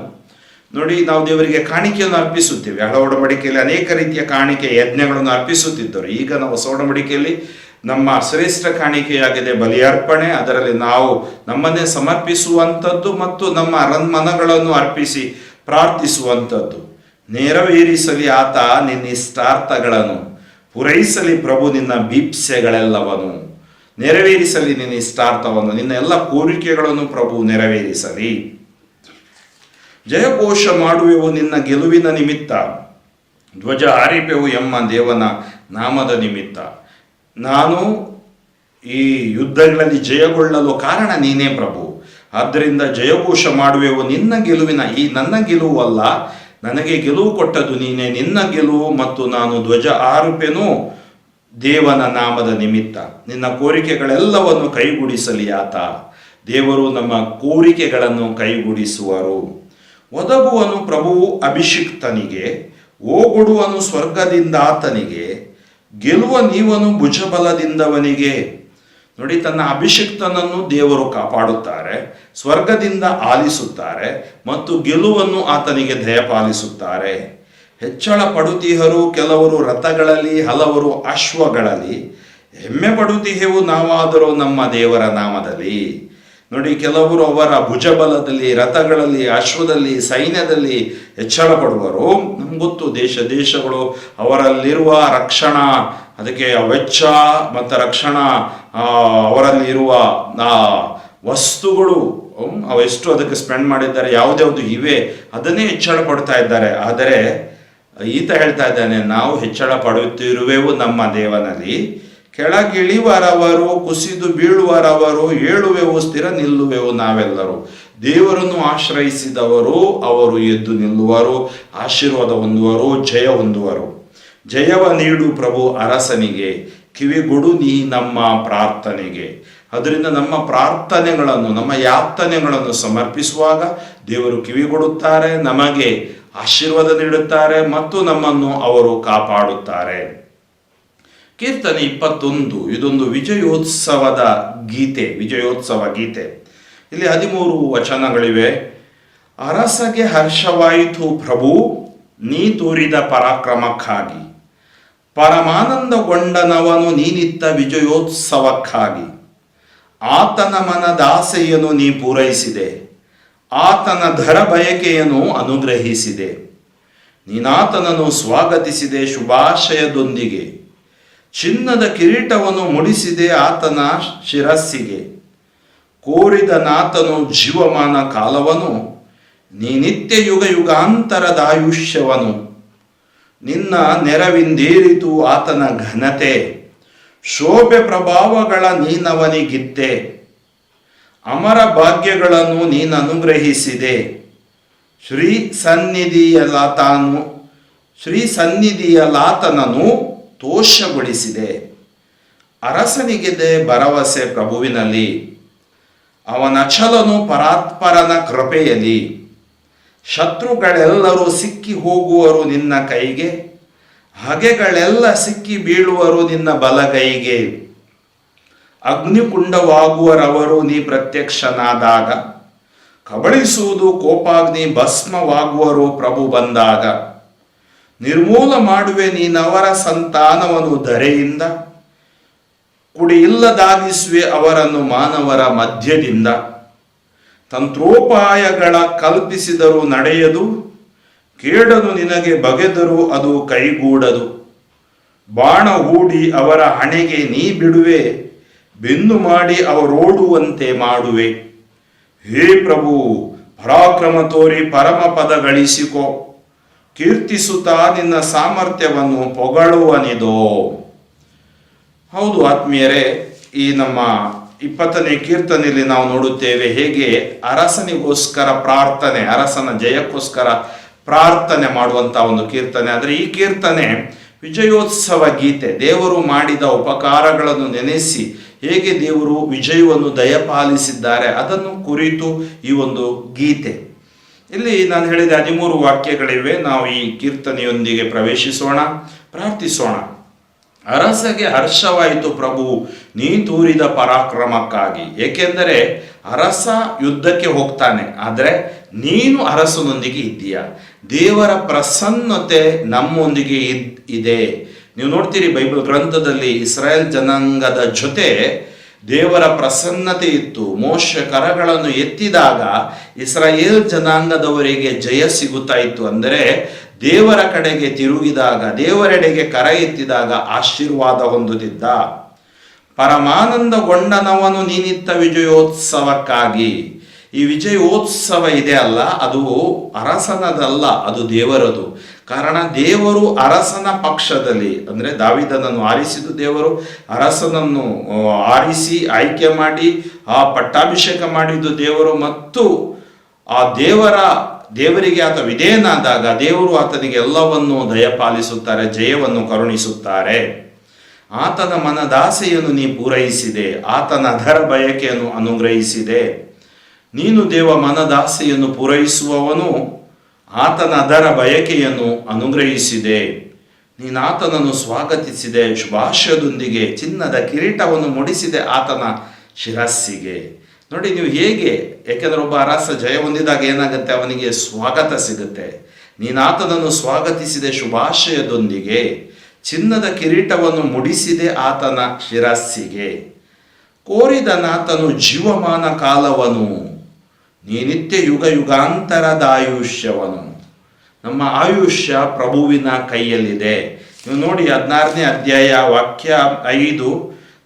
ನೋಡಿ, ನಾವು ದೇವರಿಗೆ ಕಾಣಿಕೆಯನ್ನು ಅರ್ಪಿಸುತ್ತೇವೆ. ಹಳ ಒಡಂಬಡಿಕೆಯಲ್ಲಿ ಅನೇಕ ರೀತಿಯ ಕಾಣಿಕೆ ಯಜ್ಞಗಳನ್ನು ಅರ್ಪಿಸುತ್ತಿದ್ದರು. ಈಗ ನಾವು ಹೊಸ ಒಡಂಬಡಿಕೆಯಲ್ಲಿ ನಮ್ಮ ಶ್ರೇಷ್ಠ ಕಾಣಿಕೆಯಾಗಿದೆ ಬಲಿಯರ್ಪಣೆ. ಅದರಲ್ಲಿ ನಾವು ನಮ್ಮನ್ನೇ ಸಮರ್ಪಿಸುವಂಥದ್ದು ಮತ್ತು ನಮ್ಮ ಮನಗಳನ್ನು ಅರ್ಪಿಸಿ ಪ್ರಾರ್ಥಿಸುವಂಥದ್ದು. ನೆರವೇರಿಸಲಿ ಆತ ನಿನ್ನ ಇಷ್ಟಾರ್ಥಗಳನ್ನು, ಪೂರೈಸಲಿ ಪ್ರಭು ನಿನ್ನ ಭೀಪ್ಸೆಗಳೆಲ್ಲವನು. ನೆರವೇರಿಸಲಿ ನಿನ್ನ ಇಷ್ಟಾರ್ಥವನ್ನು, ನಿನ್ನ ಎಲ್ಲ ಕೋರಿಕೆಗಳನ್ನು ಪ್ರಭು ನೆರವೇರಿಸಲಿ. ಜಯಘೋಷ ಮಾಡುವೆವು ನಿನ್ನ ಗೆಲುವಿನ ನಿಮಿತ್ತ, ಧ್ವಜ ಹಾರಿಪೆವು ಎಮ್ಮ ದೇವನ ನಾಮದ ನಿಮಿತ್ತ. ನಾನು ಈ ಯುದ್ಧಗಳಲ್ಲಿ ಜಯಗೊಳ್ಳಲು ಕಾರಣ ನೀನೇ ಪ್ರಭು. ಆದ್ದರಿಂದ ಜಯಘೋಷ ಮಾಡುವೆವು ನಿನ್ನ ಗೆಲುವಿನ. ಈ ನನ್ನ ಗೆಲುವು ಅಲ್ಲ, ನನಗೆ ಗೆಲುವು ಕೊಟ್ಟದ್ದು ನೀನೇ. ನಿನ್ನ ಗೆಲುವು ಮತ್ತು ನಾನು ಧ್ವಜ ಹಾರುಪೆನು ದೇವನ ನಾಮದ ನಿಮಿತ್ತ. ನಿನ್ನ ಕೋರಿಕೆಗಳೆಲ್ಲವನ್ನು ಕೈಗೂಡಿಸಲಿ ಆತ. ದೇವರು ನಮ್ಮ ಕೋರಿಕೆಗಳನ್ನು ಕೈಗೂಡಿಸುವರು. ಒದಗುವನು ಪ್ರಭುವು ಅಭಿಷಿಕ್ತನಿಗೆ, ಓಗೊಡುವನು ಸ್ವರ್ಗದಿಂದ ಆತನಿಗೆ. ಗೆಲುವ ನೀವನು ಭುಜಬಲದಿಂದವನಿಗೆ. ನೋಡಿ, ತನ್ನ ಅಭಿಷಿಕ್ತನನ್ನು ದೇವರು ಕಾಪಾಡುತ್ತಾರೆ, ಸ್ವರ್ಗದಿಂದ ಆಲಿಸುತ್ತಾರೆ ಮತ್ತು ಗೆಲುವನ್ನು ಆತನಿಗೆ ದಯಪಾಲಿಸುತ್ತಾರೆ. ಹೆಚ್ಚಳ ಪಡುತ್ತಿಹರು ಕೆಲವರು ರಥಗಳಲ್ಲಿ, ಹಲವರು ಅಶ್ವಗಳಲ್ಲಿ. ಹೆಮ್ಮೆ ಪಡುತ್ತಿಹೆವು ನಾವಾದರೂ ನಮ್ಮ ದೇವರ ನಾಮದಲ್ಲಿ. ನೋಡಿ, ಕೆಲವರು ಅವರ ಭುಜಬಲದಲ್ಲಿ, ರಥಗಳಲ್ಲಿ, ಅಶ್ವದಲ್ಲಿ, ಸೈನ್ಯದಲ್ಲಿ ಹೆಚ್ಚಳ ಪಡುವರು. ನಮ್ಗೆ ಗೊತ್ತು, ದೇಶಗಳು ಅವರಲ್ಲಿರುವ ರಕ್ಷಣಾ, ಅದಕ್ಕೆ ವೆಚ್ಚ ಮತ್ತು ರಕ್ಷಣಾ, ಅವರಲ್ಲಿರುವ ವಸ್ತುಗಳು ಅವೆಷ್ಟು ಅದಕ್ಕೆ ಸ್ಪೆಂಡ್ ಮಾಡಿದ್ದಾರೆ, ಯಾವುದ್ಯಾವುದು ಇವೆ, ಅದನ್ನೇ ಹೆಚ್ಚಳ ಪಡ್ತಾ ಇದ್ದಾರೆ. ಆದರೆ ಈತ ಹೇಳ್ತಾ ಇದ್ದಾನೆ, ನಾವು ಹೆಚ್ಚಳ ಪಡುತ್ತಿರುವೆವು ನಮ್ಮ ದೇವನಲ್ಲಿ. ಕೆಳಗಿಳಿವರವರು, ಕುಸಿದು ಬೀಳುವರವರು, ಏಳುವೆವು ಸ್ಥಿರ ನಿಲ್ಲುವೆವು ನಾವೆಲ್ಲರೂ. ದೇವರನ್ನು ಆಶ್ರಯಿಸಿದವರು ಅವರು ಎದ್ದು ನಿಲ್ಲುವರು, ಆಶೀರ್ವಾದ ಹೊಂದುವರು, ಜಯ ಹೊಂದುವರು. ಜಯವ ನೀಡು ಪ್ರಭು ಅರಸನಿಗೆ, ಕಿವಿಗೊಡು ನೀ ನಮ್ಮ ಪ್ರಾರ್ಥನೆಗೆ. ಅದರಿಂದ ನಮ್ಮ ಪ್ರಾರ್ಥನೆಗಳನ್ನು, ನಮ್ಮ ಯಾತನೆಗಳನ್ನು ಸಮರ್ಪಿಸುವಾಗ ದೇವರು ಕಿವಿಗೊಡುತ್ತಾರೆ, ನಮಗೆ ಆಶೀರ್ವಾದ ನೀಡುತ್ತಾರೆ ಮತ್ತು ನಮ್ಮನ್ನು ಅವರು ಕಾಪಾಡುತ್ತಾರೆ. ಕೀರ್ತನೆ 21 ಇದೊಂದು ವಿಜಯೋತ್ಸವದ ಗೀತೆ, ವಿಜಯೋತ್ಸವ ಗೀತೆ. ಇಲ್ಲಿ 13 ವಚನಗಳಿವೆ. ಅರಸಗೆ ಹರ್ಷವಾಯಿತು ಪ್ರಭು, ನೀ ತೋರಿದ ಪರಾಕ್ರಮಕ್ಕಾಗಿ. ಪರಮಾನಂದಗೊಂಡನವನು ನೀನಿತ್ತ ವಿಜಯೋತ್ಸವಕ್ಕಾಗಿ. ಆತನ ಮನದಾಸೆಯನ್ನು ನೀ ಪೂರೈಸಿದೆ, ಆತನ ಧರ ಬಯಕೆಯನ್ನು ಅನುಗ್ರಹಿಸಿದೆ. ನೀನಾತನನ್ನು ಸ್ವಾಗತಿಸಿದೆ ಶುಭಾಶಯದೊಂದಿಗೆ. ಚಿನ್ನದ ಕಿರೀಟವನ್ನು ಮುಡಿಸಿದೆ ಆತನ ಶಿರಸ್ಸಿಗೆ. ಕೋರಿದನಾತನು ಜೀವಮಾನ ಕಾಲವನು, ನೀ ನಿತ್ಯ ಯುಗ ಯುಗಾಂತರದ ಆಯುಷ್ಯವನು. ನಿನ್ನ ನೆರವಿಂದೇರಿತು ಆತನ ಘನತೆ, ಶೋಭೆ ಪ್ರಭಾವಗಳ ನೀನವನಿಗಿತ್ತೆ. ಅಮರ ಭಾಗ್ಯಗಳನ್ನು ನೀನನುಗ್ರಹಿಸಿದೆ. ಶ್ರೀ ಸನ್ನಿಧಿಯಲಾತನನ್ನು ತೋಷಗೊಳಿಸಿದೆ. ಅರಸನಿಗಿದೆ ಭರವಸೆ ಪ್ರಭುವಿನಲ್ಲಿ, ಅವನಚಲನು ಪರಾತ್ಪರನ ಕೃಪೆಯಲ್ಲಿ. ಶತ್ರುಗಳೆಲ್ಲರೂ ಸಿಕ್ಕಿ ಹೋಗುವರು ನಿನ್ನ ಕೈಗೆ, ಹಗೆಗಳೆಲ್ಲ ಸಿಕ್ಕಿ ಬೀಳುವರು ನಿನ್ನ ಬಲಗೈಗೆ. ಅಗ್ನಿಕುಂಡವಾಗುವರವರು ನೀ ಪ್ರತ್ಯಕ್ಷನಾದಾಗ, ಕಬಳಿಸುವುದು ಕೋಪಾಗ್ನಿ ಭಸ್ಮವಾಗುವರು ಪ್ರಭು ಬಂದಾಗ. ನಿರ್ಮೂಲ ಮಾಡುವೆ ನೀನವರ ಸಂತಾನವನ್ನು ಧರೆಯಿಂದ, ಕುಡಿಯಿಲ್ಲದಾಗಿಸುವೆ ಅವರನ್ನು ಮಾನವರ ಮಧ್ಯದಿಂದ. ತಂತ್ರೋಪಾಯಗಳ ಕಲ್ಪಿಸಿದರೂ ನಡೆಯದು, ಕೇಡನು ನಿನಗೆ ಬಗೆದರೂ ಅದು ಕೈಗೂಡದು. ಬಾಣ ಹೂಡಿ ಅವರ ಹಣೆಗೆ ನೀ ಬಿಡುವೆ, ಬೆನ್ನು ಮಾಡಿ ಅವರೋಡುವಂತೆ ಮಾಡುವೆ. ಹೇ ಪ್ರಭು, ಪರಾಕ್ರಮ ತೋರಿ ಪರಮ ಪದ ಗಳಿಸಿಕೊ, ಕೀರ್ತಿಸುತ್ತಾ ನಿನ್ನ ಸಾಮರ್ಥ್ಯವನ್ನು ಪೊಗಳುವನಿದೋ. ಹೌದು ಆತ್ಮೀಯರೇ, ಈ ನಮ್ಮ 20ನೇ ಕೀರ್ತನೆಯಲ್ಲಿ ನಾವು ನೋಡುತ್ತೇವೆ ಹೇಗೆ ಅರಸನಿಗೋಸ್ಕರ ಪ್ರಾರ್ಥನೆ, ಅರಸನ ಜಯಕ್ಕೋಸ್ಕರ ಪ್ರಾರ್ಥನೆ ಮಾಡುವಂಥ ಒಂದು ಕೀರ್ತನೆ. ಆದರೆ ಈ ಕೀರ್ತನೆ ವಿಜಯೋತ್ಸವ ಗೀತೆ. ದೇವರು ಮಾಡಿದ ಉಪಕಾರಗಳನ್ನು ನೆನೆಸಿ ಹೇಗೆ ದೇವರು ವಿಜಯವನ್ನು ದಯಪಾಲಿಸಿದ್ದಾರೆ ಅದನ್ನು ಕುರಿತು ಈ ಒಂದು ಗೀತೆ. ಇಲ್ಲಿ ನಾನು ಹೇಳಿದ 13 ವಾಕ್ಯಗಳಿವೆ. ನಾವು ಈ ಕೀರ್ತನೆಯೊಂದಿಗೆ ಪ್ರವೇಶಿಸೋಣ, ಪ್ರಾರ್ಥಿಸೋಣ. ಅರಸಗೆ ಹರ್ಷವಾಯಿತು ಪ್ರಭು ನೀ ತೋರಿದ ಪರಾಕ್ರಮಕ್ಕಾಗಿ. ಏಕೆಂದರೆ ಅರಸ ಯುದ್ಧಕ್ಕೆ ಹೋಗ್ತಾನೆ, ಆದರೆ ನೀನು ಅರಸನೊಂದಿಗೆ ಇದ್ದೀಯ. ದೇವರ ಪ್ರಸನ್ನತೆ ನಮ್ಮೊಂದಿಗೆ ಇದೆ. ನೀವು ನೋಡ್ತೀರಿ ಬೈಬಲ್ ಗ್ರಂಥದಲ್ಲಿ ಇಸ್ರಾಯೇಲ್ ಜನಾಂಗದ ಜೊತೆ ದೇವರ ಪ್ರಸನ್ನತೆ ಇತ್ತು. ಮೋಶೆ ಕರಗಳನ್ನು ಎತ್ತಿದಾಗ ಇಸ್ರಾಯೇಲ್ ಜನಾಂಗದವರಿಗೆ ಜಯ ಸಿಗುತ್ತಾ ಇತ್ತು. ಅಂದರೆ ದೇವರ ಕಡೆಗೆ ತಿರುಗಿದಾಗ, ದೇವರೆಡೆಗೆ ಕರ ಎತ್ತಿದಾಗ ಆಶೀರ್ವಾದ ಹೊಂದುತ್ತಿದ್ದ. ಪರಮಾನಂದಗೊಂಡನವನು ನೀನಿತ್ತ ವಿಜಯೋತ್ಸವಕ್ಕಾಗಿ. ಈ ವಿಜಯೋತ್ಸವ ಇದೆ ಅಲ್ಲ, ಅದು ಅರಸನದಲ್ಲ, ಅದು ದೇವರದು. ಕಾರಣ ದೇವರು ಅರಸನ ಪಕ್ಷದಲ್ಲಿ, ಅಂದರೆ ದಾವೀದನನ್ನು ಆರಿಸಿದ್ದು ದೇವರು, ಅರಸನನ್ನು ಆರಿಸಿ ಆಯ್ಕೆ ಮಾಡಿ ಆ ಪಟ್ಟಾಭಿಷೇಕ ಮಾಡಿದ್ದು ದೇವರು. ಮತ್ತು ಆ ದೇವರಿಗೆ ಆತ ವಿಧೇಯನಾದಾಗ ದೇವರು ಆತನಿಗೆ ಎಲ್ಲವನ್ನು ದಯಪಾಲಿಸುತ್ತಾರೆ, ಜಯವನ್ನು ಕರುಣಿಸುತ್ತಾರೆ. ಆತನ ಮನದಾಸೆಯನ್ನು ನೀ ಪೂರೈಸಿದೆ, ಆತನ ಅಧರ ಬಯಕೆಯನ್ನು ಅನುಗ್ರಹಿಸಿದೆ. ನೀನು ದೇವ ಮನದಾಸೆಯನ್ನು ಪೂರೈಸುವವನು, ಆತನ ಅದರ ಬಯಕೆಯನ್ನು ಅನುಗ್ರಹಿಸಿದೆ. ನೀನಾತನನ್ನು ಸ್ವಾಗತಿಸಿದೆ ಶುಭಾಶಯದೊಂದಿಗೆ, ಚಿನ್ನದ ಕಿರೀಟವನ್ನು ಮುಡಿಸಿದೆ ಆತನ ಶಿರಸ್ಸಿಗೆ. ನೋಡಿ ನೀವು ಹೇಗೆ, ಯಾಕೆಂದರೆ ಒಬ್ಬ ಅರಸ ಜಯ ಹೊಂದಿದಾಗ ಏನಾಗುತ್ತೆ, ಅವನಿಗೆ ಸ್ವಾಗತ ಸಿಗುತ್ತೆ. ನೀನಾತನನ್ನು ಸ್ವಾಗತಿಸಿದೆ ಶುಭಾಶಯದೊಂದಿಗೆ, ಚಿನ್ನದ ಕಿರೀಟವನ್ನು ಮುಡಿಸಿದೆ ಆತನ ಶಿರಸ್ಸಿಗೆ. ಕೋರಿದನಾತನು ಜೀವಮಾನ ಕಾಲವನು, ನೀ ನಿತ್ಯ ಯುಗ ಯುಗಾಂತರದ ಆಯುಷ್ಯವನು. ನಮ್ಮ ಆಯುಷ್ಯ ಪ್ರಭುವಿನ ಕೈಯಲ್ಲಿದೆ. ನೀವು ನೋಡಿ 16ನೇ ಅಧ್ಯಾಯ ವಾಕ್ಯ 5,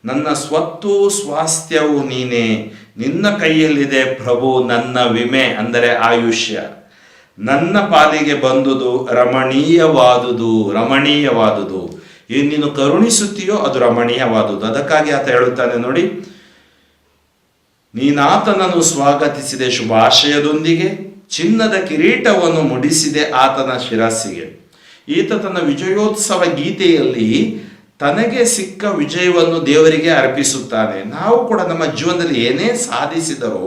ನನ್ನ ಸ್ವತ್ತು ಸ್ವಾಸ್ಥ್ಯವು ನೀನೇ, ನಿನ್ನ ಕೈಯಲ್ಲಿದೆ ಪ್ರಭು ನನ್ನ ವಿಮೆ. ಅಂದರೆ ಆಯುಷ್ಯ ನನ್ನ ಪಾಲಿಗೆ ಬಂದುದು ರಮಣೀಯವಾದುದು. ಏನು ನೀನು ಕರುಣಿಸುತ್ತೀಯೋ ಅದು ರಮಣೀಯವಾದುದು. ಅದಕ್ಕಾಗಿ ಆತ ಹೇಳುತ್ತಾನೆ ನೋಡಿ, ನೀನಾತನನ್ನು ಸ್ವಾಗತಿಸಿದೆ ಶುಭಾಶಯದೊಂದಿಗೆ, ಚಿನ್ನದ ಕಿರೀಟವನ್ನು ಮುಡಿಸಿದೆ ಆತನ ಶಿರಸ್ಸಿಗೆ. ಈತ ತನ್ನ ವಿಜಯೋತ್ಸವ ಗೀತೆಯಲ್ಲಿ ತನಗೆ ಸಿಕ್ಕ ವಿಜಯವನ್ನು ದೇವರಿಗೆ ಅರ್ಪಿಸುತ್ತಾನೆ. ನಾವು ಕೂಡ ನಮ್ಮ ಜೀವನದಲ್ಲಿ ಏನೇ ಸಾಧಿಸಿದರೂ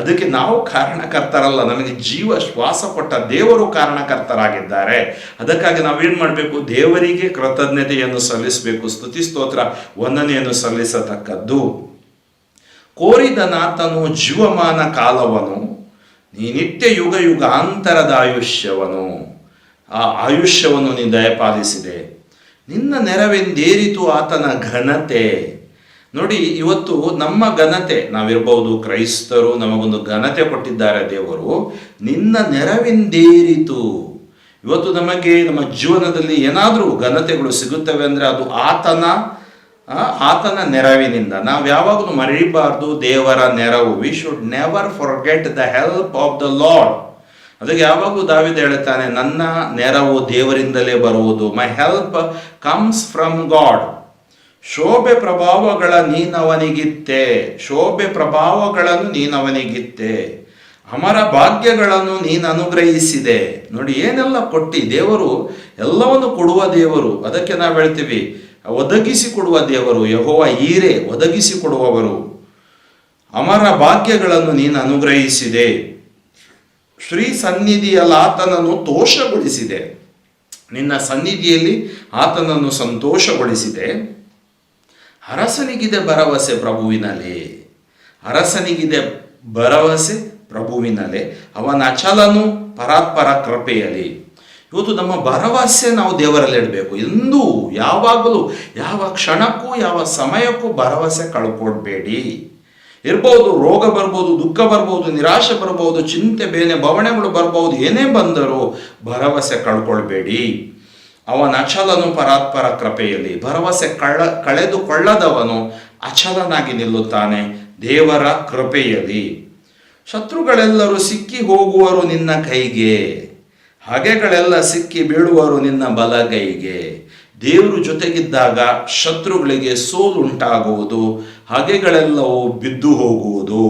ಅದಕ್ಕೆ ನಾವು ಕಾರಣಕರ್ತರಲ್ಲ, ನಮಗೆ ಜೀವ ಶ್ವಾಸ ಕೊಟ್ಟ ದೇವರು ಕಾರಣಕರ್ತರಾಗಿದ್ದಾರೆ. ಅದಕ್ಕಾಗಿ ನಾವೇನು ಮಾಡಬೇಕು, ದೇವರಿಗೆ ಕೃತಜ್ಞತೆಯನ್ನು ಸಲ್ಲಿಸಬೇಕು, ಸ್ತುತಿ ಸ್ತೋತ್ರ ವಂದನೆಯನ್ನು ಸಲ್ಲಿಸತಕ್ಕದ್ದು. ಕೋರಿದನಾತನು ಜೀವಮಾನ ಕಾಲವನು, ನೀ ನಿತ್ಯ ಯುಗ ಯುಗಾಂತರದ ಆಯುಷ್ಯವನು. ಆ ಆಯುಷ್ಯವನ್ನು ನೀ ದಯಪಾಲಿಸಿದೆ. ನಿನ್ನ ನೆರವೆಂದೇರಿತು ಆತನ ಘನತೆ. ನೋಡಿ, ಇವತ್ತು ನಮ್ಮ ಘನತೆ, ನಾವಿರ್ಬೋದು ಕ್ರೈಸ್ತರು, ನಮಗೊಂದು ಘನತೆ ಕೊಟ್ಟಿದ್ದಾರೆ ದೇವರು. ನಿನ್ನ ನೆರವಿಂದೇರಿತು. ಇವತ್ತು ನಮಗೆ ನಮ್ಮ ಜೀವನದಲ್ಲಿ ಏನಾದರೂ ಘನತೆಗಳು ಸಿಗುತ್ತವೆ ಅಂದರೆ ಅದು ಆತನ ನೆರವಿನಿಂದ. ನಾವು ಯಾವಾಗಲೂ ಮರೀಬಾರ್ದು ದೇವರ ನೆರವು. We should never forget the help of the lord. ಅದಕ್ಕೆ ಯಾವಾಗಲೂ ದಾವೀದ ಹೇಳ್ತಾನೆ, ನನ್ನ ನೆರವು ದೇವರಿಂದಲೇ ಬರುವುದು. ಮೈ ಹೆಲ್ಪ್ ಕಮ್ಸ್ ಫ್ರಮ್ ಗಾಡ್. ಶೋಭೆ ಪ್ರಭಾವಗಳ ನೀನವನಿಗಿತ್ತೆ. ಶೋಭೆ ಪ್ರಭಾವಗಳನ್ನು ನೀನವನಿಗಿತ್ತೆ. ಅಮರ ಭಾಗ್ಯಗಳನ್ನು ನೀನು ಅನುಗ್ರಹಿಸಿದೆ. ನೋಡಿ ಏನೆಲ್ಲ ಕೊಟ್ಟಿ. ದೇವರು ಎಲ್ಲವನ್ನು ಕೊಡುವ ದೇವರು. ಅದಕ್ಕೆ ನಾವು ಹೇಳ್ತೀವಿ ಒದಗಿಸಿ ಕೊಡುವ ದೇವರು. ಯೆಹೋವ ಈರೆ, ಒದಗಿಸಿ ಕೊಡುವವರು. ಅಮರ ಭಾಗ್ಯಗಳನ್ನು ನೀನು ಅನುಗ್ರಹಿಸಿದೆ. ಶ್ರೀ ಸನ್ನಿಧಿಯಲ್ಲಿ ಆತನನ್ನು ತೋಷಗೊಳಿಸಿದೆ. ನಿನ್ನ ಸನ್ನಿಧಿಯಲ್ಲಿ ಆತನನ್ನು ಸಂತೋಷಗೊಳಿಸಿದೆ. ಅರಸನಿಗಿದೆ ಭರವಸೆ ಪ್ರಭುವಿನಲ್ಲಿ. ಅರಸನಿಗಿದೆ ಭರವಸೆ ಪ್ರಭುವಿನಲ್ಲಿ. ಅವನ ಅಚಲನು ಪರಾತ್ಪರ ಕೃಪೆಯಲ್ಲಿ. ಇವತ್ತು ನಮ್ಮ ಭರವಸೆ ನಾವು ದೇವರಲ್ಲಿ ಇಡಬೇಕು. ಎಂದೂ ಯಾವಾಗಲೂ ಯಾವ ಕ್ಷಣಕ್ಕೂ ಯಾವ ಸಮಯಕ್ಕೂ ಭರವಸೆ ಕಳ್ಕೊಡ್ಬೇಡಿ. ಇರ್ಬೋದು, ರೋಗ ಬರ್ಬೋದು, ದುಃಖ ಬರ್ಬೋದು, ನಿರಾಶೆ ಬರ್ಬೋದು, ಚಿಂತೆ ಬೇನೆ ಬವಣೆಗಳು ಬರ್ಬೋದು. ಏನೇ ಬಂದರೂ ಭರವಸೆ ಕಳ್ಕೊಳ್ಬೇಡಿ. ಅವನ ಅಚಲನು ಪರಾತ್ಪರ ಕೃಪೆಯಲ್ಲಿ. ಭರವಸೆ ಕಳೆದುಕೊಳ್ಳದವನು ಅಚಲನಾಗಿ ನಿಲ್ಲುತ್ತಾನೆ ದೇವರ ಕೃಪೆಯಲ್ಲಿ. ಶತ್ರುಗಳೆಲ್ಲರೂ ಸಿಕ್ಕಿ ಹೋಗುವರು ನಿನ್ನ ಕೈಗೆ. ಹಗೆಗಳೆಲ್ಲ ಸಿಕ್ಕಿ ಬೀಳುವರು ನಿನ್ನ ಬಲಗೈಗೆ. ದೇವರು ಜೊತೆಗಿದ್ದಾಗ ಶತ್ರುಗಳಿಗೆ ಸೋಲುಂಟಾಗುವುದು, ಹಗೆಗಳೆಲ್ಲವೂ ಬಿದ್ದು ಹೋಗುವುದು.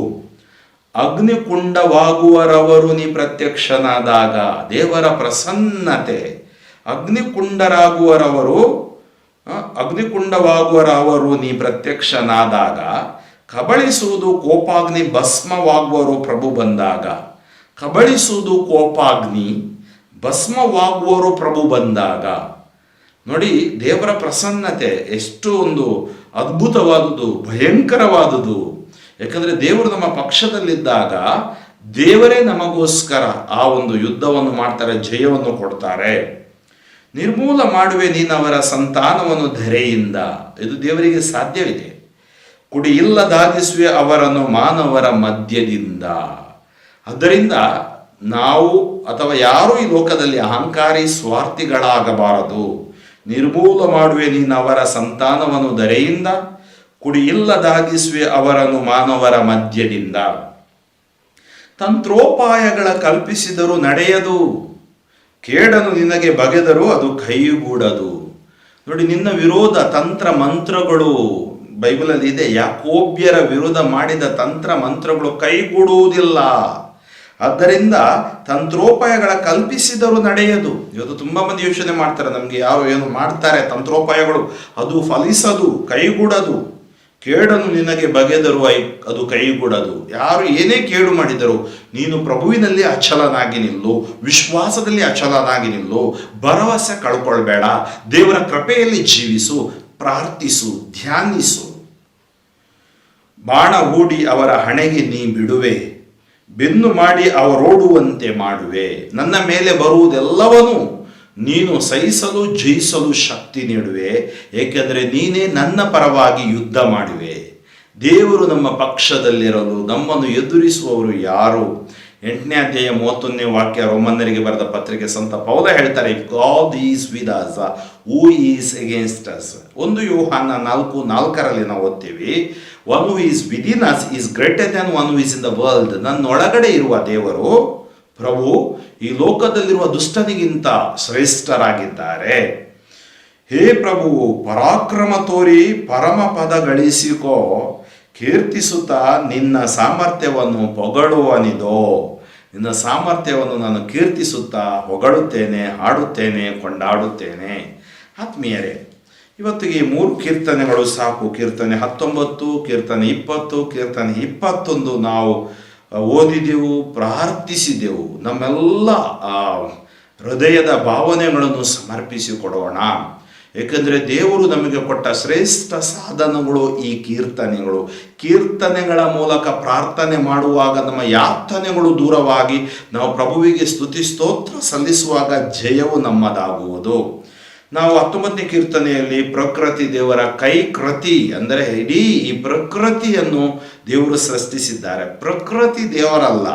ಅಗ್ನಿಕುಂಡವಾಗುವರವರು ನೀ ಪ್ರತ್ಯಕ್ಷನಾದಾಗ. ದೇವರ ಪ್ರಸನ್ನತೆ. ಅಗ್ನಿಕುಂಡವಾಗುವರವರು ನೀ ಪ್ರತ್ಯಕ್ಷನಾದಾಗ. ಕಬಳಿಸುವುದು ಕೋಪಾಗ್ನಿ ಭಸ್ಮವಾಗುವರು ಪ್ರಭು ಬಂದಾಗ. ಕಬಳಿಸುವುದು ಕೋಪಾಗ್ನಿ ಭಸ್ಮವಾಗುವರು ಪ್ರಭು ಬಂದಾಗ. ನೋಡಿ, ದೇವರ ಪ್ರಸನ್ನತೆ ಎಷ್ಟು ಒಂದು ಅದ್ಭುತವಾದುದು, ಭಯಂಕರವಾದುದು. ಯಾಕಂದರೆ ದೇವರು ನಮ್ಮ ಪಕ್ಷದಲ್ಲಿದ್ದಾಗ ದೇವರೇ ನಮಗೋಸ್ಕರ ಆ ಒಂದು ಯುದ್ಧವನ್ನು ಮಾಡ್ತಾರೆ, ಜಯವನ್ನು ಕೊಡ್ತಾರೆ. ನಿರ್ಮೂಲ ಮಾಡುವೆ ನೀನವರ ಸಂತಾನವನ್ನು ಧರೆಯಿಂದ. ಇದು ದೇವರಿಗೆ ಸಾಧ್ಯವಿದೆ. ಕುಡಿಯಿಲ್ಲದಾಗಿಸುವೆ ಅವರನ್ನು ಮಾನವರ ಮಧ್ಯದಿಂದ. ಆದ್ದರಿಂದ ನಾವು ಅಥವಾ ಯಾರೂ ಈ ಲೋಕದಲ್ಲಿ ಅಹಂಕಾರಿ ಸ್ವಾರ್ಥಿಗಳಾಗಬಾರದು. ನಿರ್ಮೂಲ ಮಾಡುವೆ ನೀನು ಅವರ ಸಂತಾನವನ್ನು ಧರೆಯಿಂದ. ಕುಡಿಯಿಲ್ಲದಾಗಿಸುವೆ ಅವರನ್ನು ಮಾನವರ ಮಧ್ಯದಿಂದ. ತಂತ್ರೋಪಾಯಗಳ ಕಲ್ಪಿಸಿದರೂ ನಡೆಯದು. ಕೇಡನು ನಿನಗೆ ಬಗೆದರೂ ಅದು ಕೈಗೂಡದು. ನೋಡಿ, ನಿನ್ನ ವಿರೋಧ ತಂತ್ರ ಮಂತ್ರಗಳು ಬೈಬಲಲ್ಲಿ ಇದೆ. ಯಾಕೋಬ್ಯರ ವಿರೋಧ ಮಾಡಿದ ತಂತ್ರ ಮಂತ್ರಗಳು ಕೈಗೂಡುವುದಿಲ್ಲ. ಆದ್ದರಿಂದ ತಂತ್ರೋಪಾಯಗಳ ಕಲ್ಪಿಸಿದರೂ ನಡೆಯದು. ಇವತ್ತು ತುಂಬ ಮಂದಿ ಯೋಚನೆ ಮಾಡ್ತಾರೆ, ನಮಗೆ ಯಾರು ಏನು ಮಾಡ್ತಾರೆ ತಂತ್ರೋಪಾಯಗಳು, ಅದು ಫಲಿಸದು, ಕೈಗೂಡದು. ಕೇಡನ್ನು ನಿನಗೆ ಬಗೆದರು ಅದು ಕೈಗೂಡದು. ಯಾರು ಏನೇ ಕೇಡು ಮಾಡಿದರು ನೀನು ಪ್ರಭುವಿನಲ್ಲಿ ಅಚಲನಾಗಿ ನಿಲ್ಲು, ವಿಶ್ವಾಸದಲ್ಲಿ ಅಚಲನಾಗಿ ನಿಲ್ಲು. ಭರವಸೆ ಕಳ್ಕೊಳ್ಬೇಡ. ದೇವರ ಕೃಪೆಯಲ್ಲಿ ಜೀವಿಸು, ಪ್ರಾರ್ಥಿಸು, ಧ್ಯಾನಿಸು. ಬಾಣ ಹೂಡಿ ಅವರ ಹಣೆಗೆ ನೀ ಬಿಡುವೆ, ಬೆನ್ನು ಮಾಡಿ ಅವರೋಡುವಂತೆ ಮಾಡುವೆ. ನನ್ನ ಮೇಲೆ ಬರುವುದೆಲ್ಲವನ್ನೂ ನೀನು ಸಹಿಸಲು ಜಯಿಸಲು ಶಕ್ತಿ ನೀಡುವೆ, ಏಕೆಂದರೆ ನೀನೇ ನನ್ನ ಪರವಾಗಿ ಯುದ್ಧ ಮಾಡುವೆ. ದೇವರು ನಮ್ಮ ಪಕ್ಷದಲ್ಲಿರಲು ನಮ್ಮನ್ನು ಎದುರಿಸುವವರು ಯಾರು? 8ನೇ ಅಧ್ಯಾಯ 31ನೇ ವಾಕ್ಯ, ರೋಮನ್ನರಿಗೆ ಬರೆದ ಪತ್ರಿಕೆ, ಸಂತ ಪೌಲ ಹೇಳ್ತಾರೆ, if God is with us who is against us. 1 ಯೋಹಾನ 4:4 ನಾವು ಓದ್ತೀವಿ, one who is within us is greater than one who is in the world. ನನ್ನೊಳಗಡೆ ಇರುವ ದೇವರು ಪ್ರಭು ಈ ಲೋಕದಲ್ಲಿರುವ ದುಷ್ಟನಿಗಿಂತ ಶ್ರೇಷ್ಠರಾಗಿದ್ದಾರೆ. ಹೇ ಪ್ರಭು, ಪರಾಕ್ರಮ ತೋರಿ ಪರಮ ಪದ ಗಳಿಸಿಕೋ, ಕೀರ್ತಿಸುತ್ತಾ ನಿನ್ನ ಸಾಮರ್ಥ್ಯವನ್ನು ಹೊಗಳುವನಿದೋ. ನಿನ್ನ ಸಾಮರ್ಥ್ಯವನ್ನು ನಾನು ಕೀರ್ತಿಸುತ್ತಾ ಹೊಗಳುತ್ತೇನೆ, ಹಾಡುತ್ತೇನೆ, ಕೊಂಡಾಡುತ್ತೇನೆ. ಆತ್ಮೀಯರೇ, ಇವತ್ತಿಗೆ 3 ಕೀರ್ತನೆಗಳು ಸಾಕು. ಕೀರ್ತನೆ 19, ಕೀರ್ತನೆ 20, ಕೀರ್ತನೆ 21 ನಾವು ಓದಿದೆವು, ಪ್ರಾರ್ಥಿಸಿದೆವು. ನಮ್ಮೆಲ್ಲ ಹೃದಯದ ಭಾವನೆಗಳನ್ನು ಸಮರ್ಪಿಸಿಕೊಡೋಣ. ಏಕೆಂದರೆ ದೇವರು ನಮಗೆ ಕೊಟ್ಟ ಶ್ರೇಷ್ಠ ಸಾಧನಗಳು ಈ ಕೀರ್ತನೆಗಳು. ಕೀರ್ತನೆಗಳ ಮೂಲಕ ಪ್ರಾರ್ಥನೆ ಮಾಡುವಾಗ ನಮ್ಮ ಯಾತನೆಗಳು ದೂರವಾಗಿ ನಾವು ಪ್ರಭುವಿಗೆ ಸ್ತುತಿ ಸ್ತೋತ್ರ ಸಲ್ಲಿಸುವಾಗ ಜಯವು ನಮ್ಮದಾಗುವುದು. ನಾವು 19ನೇ ಕೀರ್ತನೆಯಲ್ಲಿ ಪ್ರಕೃತಿ ದೇವರ ಕೃತಿ ಅಂದರೆ ಇಡೀ ಈ ಪ್ರಕೃತಿಯನ್ನು ದೇವರು ಸೃಷ್ಟಿಸಿದ್ದಾರೆ. ಪ್ರಕೃತಿ ದೇವರಲ್ಲ,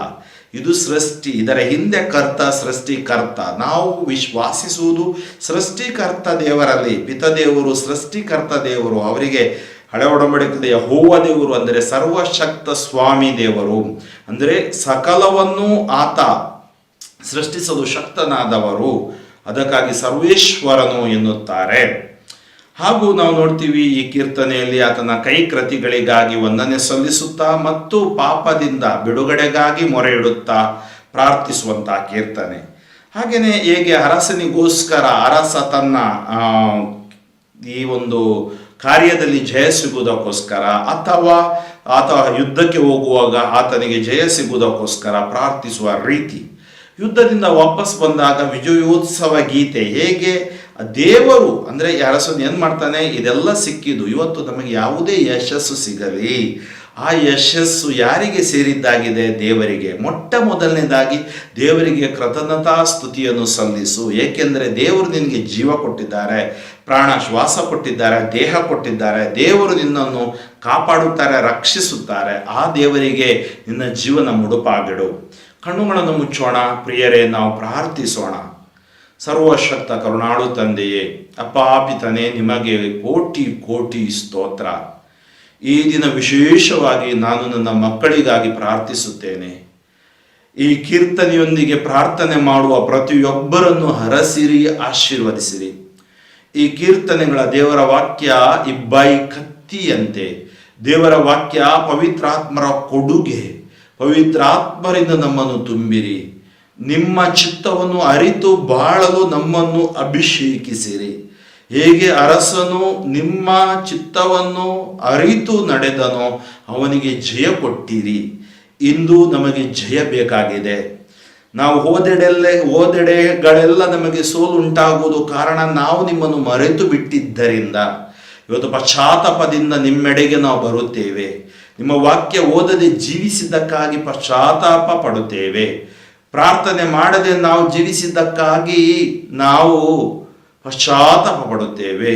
ಇದು ಸೃಷ್ಟಿ. ಇದರ ಹಿಂದೆ ಕರ್ತ, ಸೃಷ್ಟಿಕರ್ತ. ನಾವು ವಿಶ್ವಾಸಿಸುವುದು ಸೃಷ್ಟಿಕರ್ತ ದೇವರಲ್ಲಿ. ಪಿತದೇವರು ಸೃಷ್ಟಿಕರ್ತ ದೇವರು. ಅವರಿಗೆ ಹಳೆ ಒಡಂಬಡಿಕೆಯ ಯೆಹೋವ ದೇವರು ಅಂದರೆ ಸರ್ವಶಕ್ತ ಸ್ವಾಮಿ ದೇವರು, ಅಂದರೆ ಸಕಲವನ್ನು ಆತ ಸೃಷ್ಟಿಸಲು ಶಕ್ತನಾದವರು. ಅದಕ್ಕಾಗಿ ಸರ್ವೇಶ್ವರನು ಎನ್ನುತ್ತಾರೆ. ಹಾಗೂ ನಾವು ನೋಡ್ತೀವಿ ಈ ಕೀರ್ತನೆಯಲ್ಲಿ ಆತನ ಕೃತಿಗಳಿಗಾಗಿ ವಂದನೆ ಸಲ್ಲಿಸುತ್ತಾ ಮತ್ತು ಪಾಪದಿಂದ ಬಿಡುಗಡೆಗಾಗಿ ಮೊರೆ ಇಡುತ್ತಾ ಪ್ರಾರ್ಥಿಸುವಂತಹ ಕೀರ್ತನೆ. ಹಾಗೆಯೇ ಹೇಗೆ ಅರಸನಿಗೋಸ್ಕರ ಅರಸ ತನ್ನ ಈ ಒಂದು ಕಾರ್ಯದಲ್ಲಿ ಜಯ ಸಿಗುವುದಕ್ಕೋಸ್ಕರ ಅಥವಾ ಆತ ಯುದ್ಧಕ್ಕೆ ಹೋಗುವಾಗ ಆತನಿಗೆ ಜಯ ಸಿಗುವುದಕ್ಕೋಸ್ಕರ ಪ್ರಾರ್ಥಿಸುವ ರೀತಿ, ಯುದ್ಧದಿಂದ ವಾಪಸ್ ಬಂದಾಗ ವಿಜಯೋತ್ಸವ ಗೀತೆ, ಹೇಗೆ ದೇವರು ಅಂದರೆ ಅರಸನು ಏನು ಮಾಡ್ತಾನೆ, ಇದೆಲ್ಲ ಸಿಕ್ಕಿದ್ದು ಇವತ್ತು ನಮಗೆ ಯಾವುದೇ ಯಶಸ್ಸು ಸಿಗಲಿ, ಆ ಯಶಸ್ಸು ಯಾರಿಗೆ ಸೇರಿದ್ದಾಗಿದೆ? ದೇವರಿಗೆ. ಮೊಟ್ಟ ಮೊದಲನೇದಾಗಿ ದೇವರಿಗೆ ಕೃತಜ್ಞತಾ ಸ್ತುತಿಯನ್ನು ಸಲ್ಲಿಸು. ಏಕೆಂದರೆ ದೇವರು ನಿನಗೆ ಜೀವ ಕೊಟ್ಟಿದ್ದಾರೆ, ಪ್ರಾಣ ಶ್ವಾಸ ಕೊಟ್ಟಿದ್ದಾರೆ, ದೇಹ ಕೊಟ್ಟಿದ್ದಾರೆ. ದೇವರು ನಿನ್ನನ್ನು ಕಾಪಾಡುತ್ತಾರೆ, ರಕ್ಷಿಸುತ್ತಾರೆ. ಆ ದೇವರಿಗೆ ನಿನ್ನ ಜೀವನ ಮುಡುಪಾಗಿಡು. ಕಣ್ಣುಗಳನ್ನು ಮುಚ್ಚೋಣ ಪ್ರಿಯರೇ, ನಾವು ಪ್ರಾರ್ಥಿಸೋಣ. ಸರ್ವಶಕ್ತ ಕರುಣಾಳು ತಂದೆಯೇ, ಅಪ್ಪಾಪಿತನೇ, ನಿಮಗೆ ಕೋಟಿ ಕೋಟಿ ಸ್ತೋತ್ರ. ಈ ದಿನ ವಿಶೇಷವಾಗಿ ನಾನು ನನ್ನ ಮಕ್ಕಳಿಗಾಗಿ ಪ್ರಾರ್ಥಿಸುತ್ತೇನೆ. ಈ ಕೀರ್ತನೆಯೊಂದಿಗೆ ಪ್ರಾರ್ಥನೆ ಮಾಡುವ ಪ್ರತಿಯೊಬ್ಬರನ್ನು ಹರಸಿರಿ, ಆಶೀರ್ವದಿಸಿರಿ. ಈ ಕೀರ್ತನೆಗಳ ದೇವರ ವಾಕ್ಯ ಇಬ್ಬಾಯಿ ಕತ್ತಿಯಂತೆ. ದೇವರ ವಾಕ್ಯ ಪವಿತ್ರಾತ್ಮರ ಕೊಡುಗೆ. ಪವಿತ್ರಾತ್ಮರಿಂದ ನಮ್ಮನ್ನು ತುಂಬಿರಿ. ನಿಮ್ಮ ಚಿತ್ತವನ್ನು ಅರಿತು ಬಾಳಲು ನಮ್ಮನ್ನು ಅಭಿಷೇಕಿಸಿರಿ. ಹೇಗೆ ಅರಸನು ನಿಮ್ಮ ಚಿತ್ತವನ್ನು ಅರಿತು ನಡೆದನೋ ಅವನಿಗೆ ಜಯ ಕೊಟ್ಟಿರಿ. ಇಂದು ನಮಗೆ ಜಯ ಬೇಕಾಗಿದೆ. ನಾವು ಹೋದೆಡೆಗಳೆಲ್ಲ ನಮಗೆ ಸೋಲು ಉಂಟಾಗುವುದು ಕಾರಣ ನಾವು ನಿಮ್ಮನ್ನು ಮರೆತು ಬಿಟ್ಟಿದ್ದರಿಂದ. ಇವತ್ತು ಪಶ್ಚಾತ್ತಾಪದಿಂದ ನಿಮ್ಮೆಡೆಗೆ ನಾವು ಬರುತ್ತೇವೆ. ನಿಮ್ಮ ವಾಕ್ಯ ಓದದೆ ಜೀವಿಸಿದ್ದಕ್ಕಾಗಿ ಪಶ್ಚಾತ್ತಾಪ ಪಡುತ್ತೇವೆ. ಪ್ರಾರ್ಥನೆ ಮಾಡದೆ ನಾವು ಜೀವಿಸಿದ್ದಕ್ಕಾಗಿ ನಾವು ಪಶ್ಚಾತ್ತಾಪ ಪಡುತ್ತೇವೆ.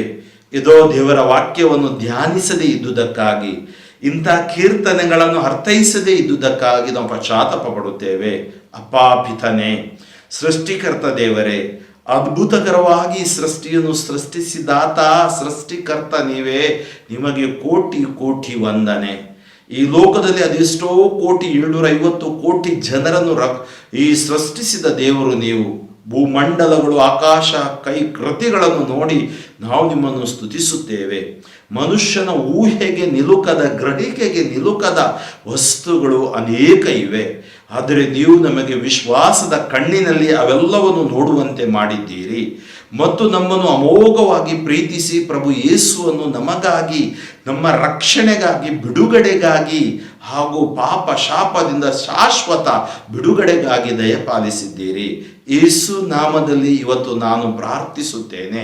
ಇದೋ ದೇವರ ವಾಕ್ಯವನ್ನು ಧ್ಯಾನಿಸದೇ ಇದ್ದುದಕ್ಕಾಗಿ, ಇಂಥ ಕೀರ್ತನೆಗಳನ್ನು ಅರ್ಥೈಸದೇ ಇದ್ದುದಕ್ಕಾಗಿ ನಾವು ಪಶ್ಚಾತ್ತಾಪ ಪಡುತ್ತೇವೆ. ಅಪ್ಪಾ ಪಿತನೇ, ಸೃಷ್ಟಿಕರ್ತ ದೇವರೇ, ಅದ್ಭುತಕರವಾಗಿ ಸೃಷ್ಟಿಯನ್ನು ಸೃಷ್ಟಿಸಿದಾತ ಸೃಷ್ಟಿಕರ್ತ ನೀವೇ. ನಿಮಗೆ ಕೋಟಿ ಕೋಟಿ ವಂದನೆ. ಈ ಲೋಕದಲ್ಲಿ ಅದೆಷ್ಟೋ ಕೋಟಿ 750 ಕೋಟಿ ಜನರನ್ನು ಈ ಸೃಷ್ಟಿಸಿದ ದೇವರು ನೀವು. ಭೂಮಂಡಲಗಳು, ಆಕಾಶ ಕೃತಿಗಳನ್ನು ನೋಡಿ ನಾವು ನಿಮ್ಮನ್ನು ಸ್ತುತಿಸುತ್ತೇವೆ. ಮನುಷ್ಯನ ಊಹೆಗೆ ನಿಲುಕದ, ಗ್ರಹಿಕೆಗೆ ನಿಲುಕದ ವಸ್ತುಗಳು ಅನೇಕ ಇವೆ. ಆದರೆ ನೀವು ನಮಗೆ ವಿಶ್ವಾಸದ ಕಣ್ಣಿನಲ್ಲಿ ಅವೆಲ್ಲವನ್ನು ನೋಡುವಂತೆ ಮಾಡಿದ್ದೀರಿ ಮತ್ತು ನಮ್ಮನ್ನು ಅಮೋಘವಾಗಿ ಪ್ರೀತಿಸಿ ಪ್ರಭು ಯೇಸುವನ್ನು ನಮಗಾಗಿ, ನಮ್ಮ ರಕ್ಷಣೆಗಾಗಿ, ಬಿಡುಗಡೆಗಾಗಿ ಹಾಗೂ ಪಾಪ ಶಾಪದಿಂದ ಶಾಶ್ವತ ಬಿಡುಗಡೆಗಾಗಿ ದಯಪಾಲಿಸಿದ್ದೀರಿ. ಯೇಸು ನಾಮದಲ್ಲಿ ಇವತ್ತು ನಾನು ಪ್ರಾರ್ಥಿಸುತ್ತೇನೆ.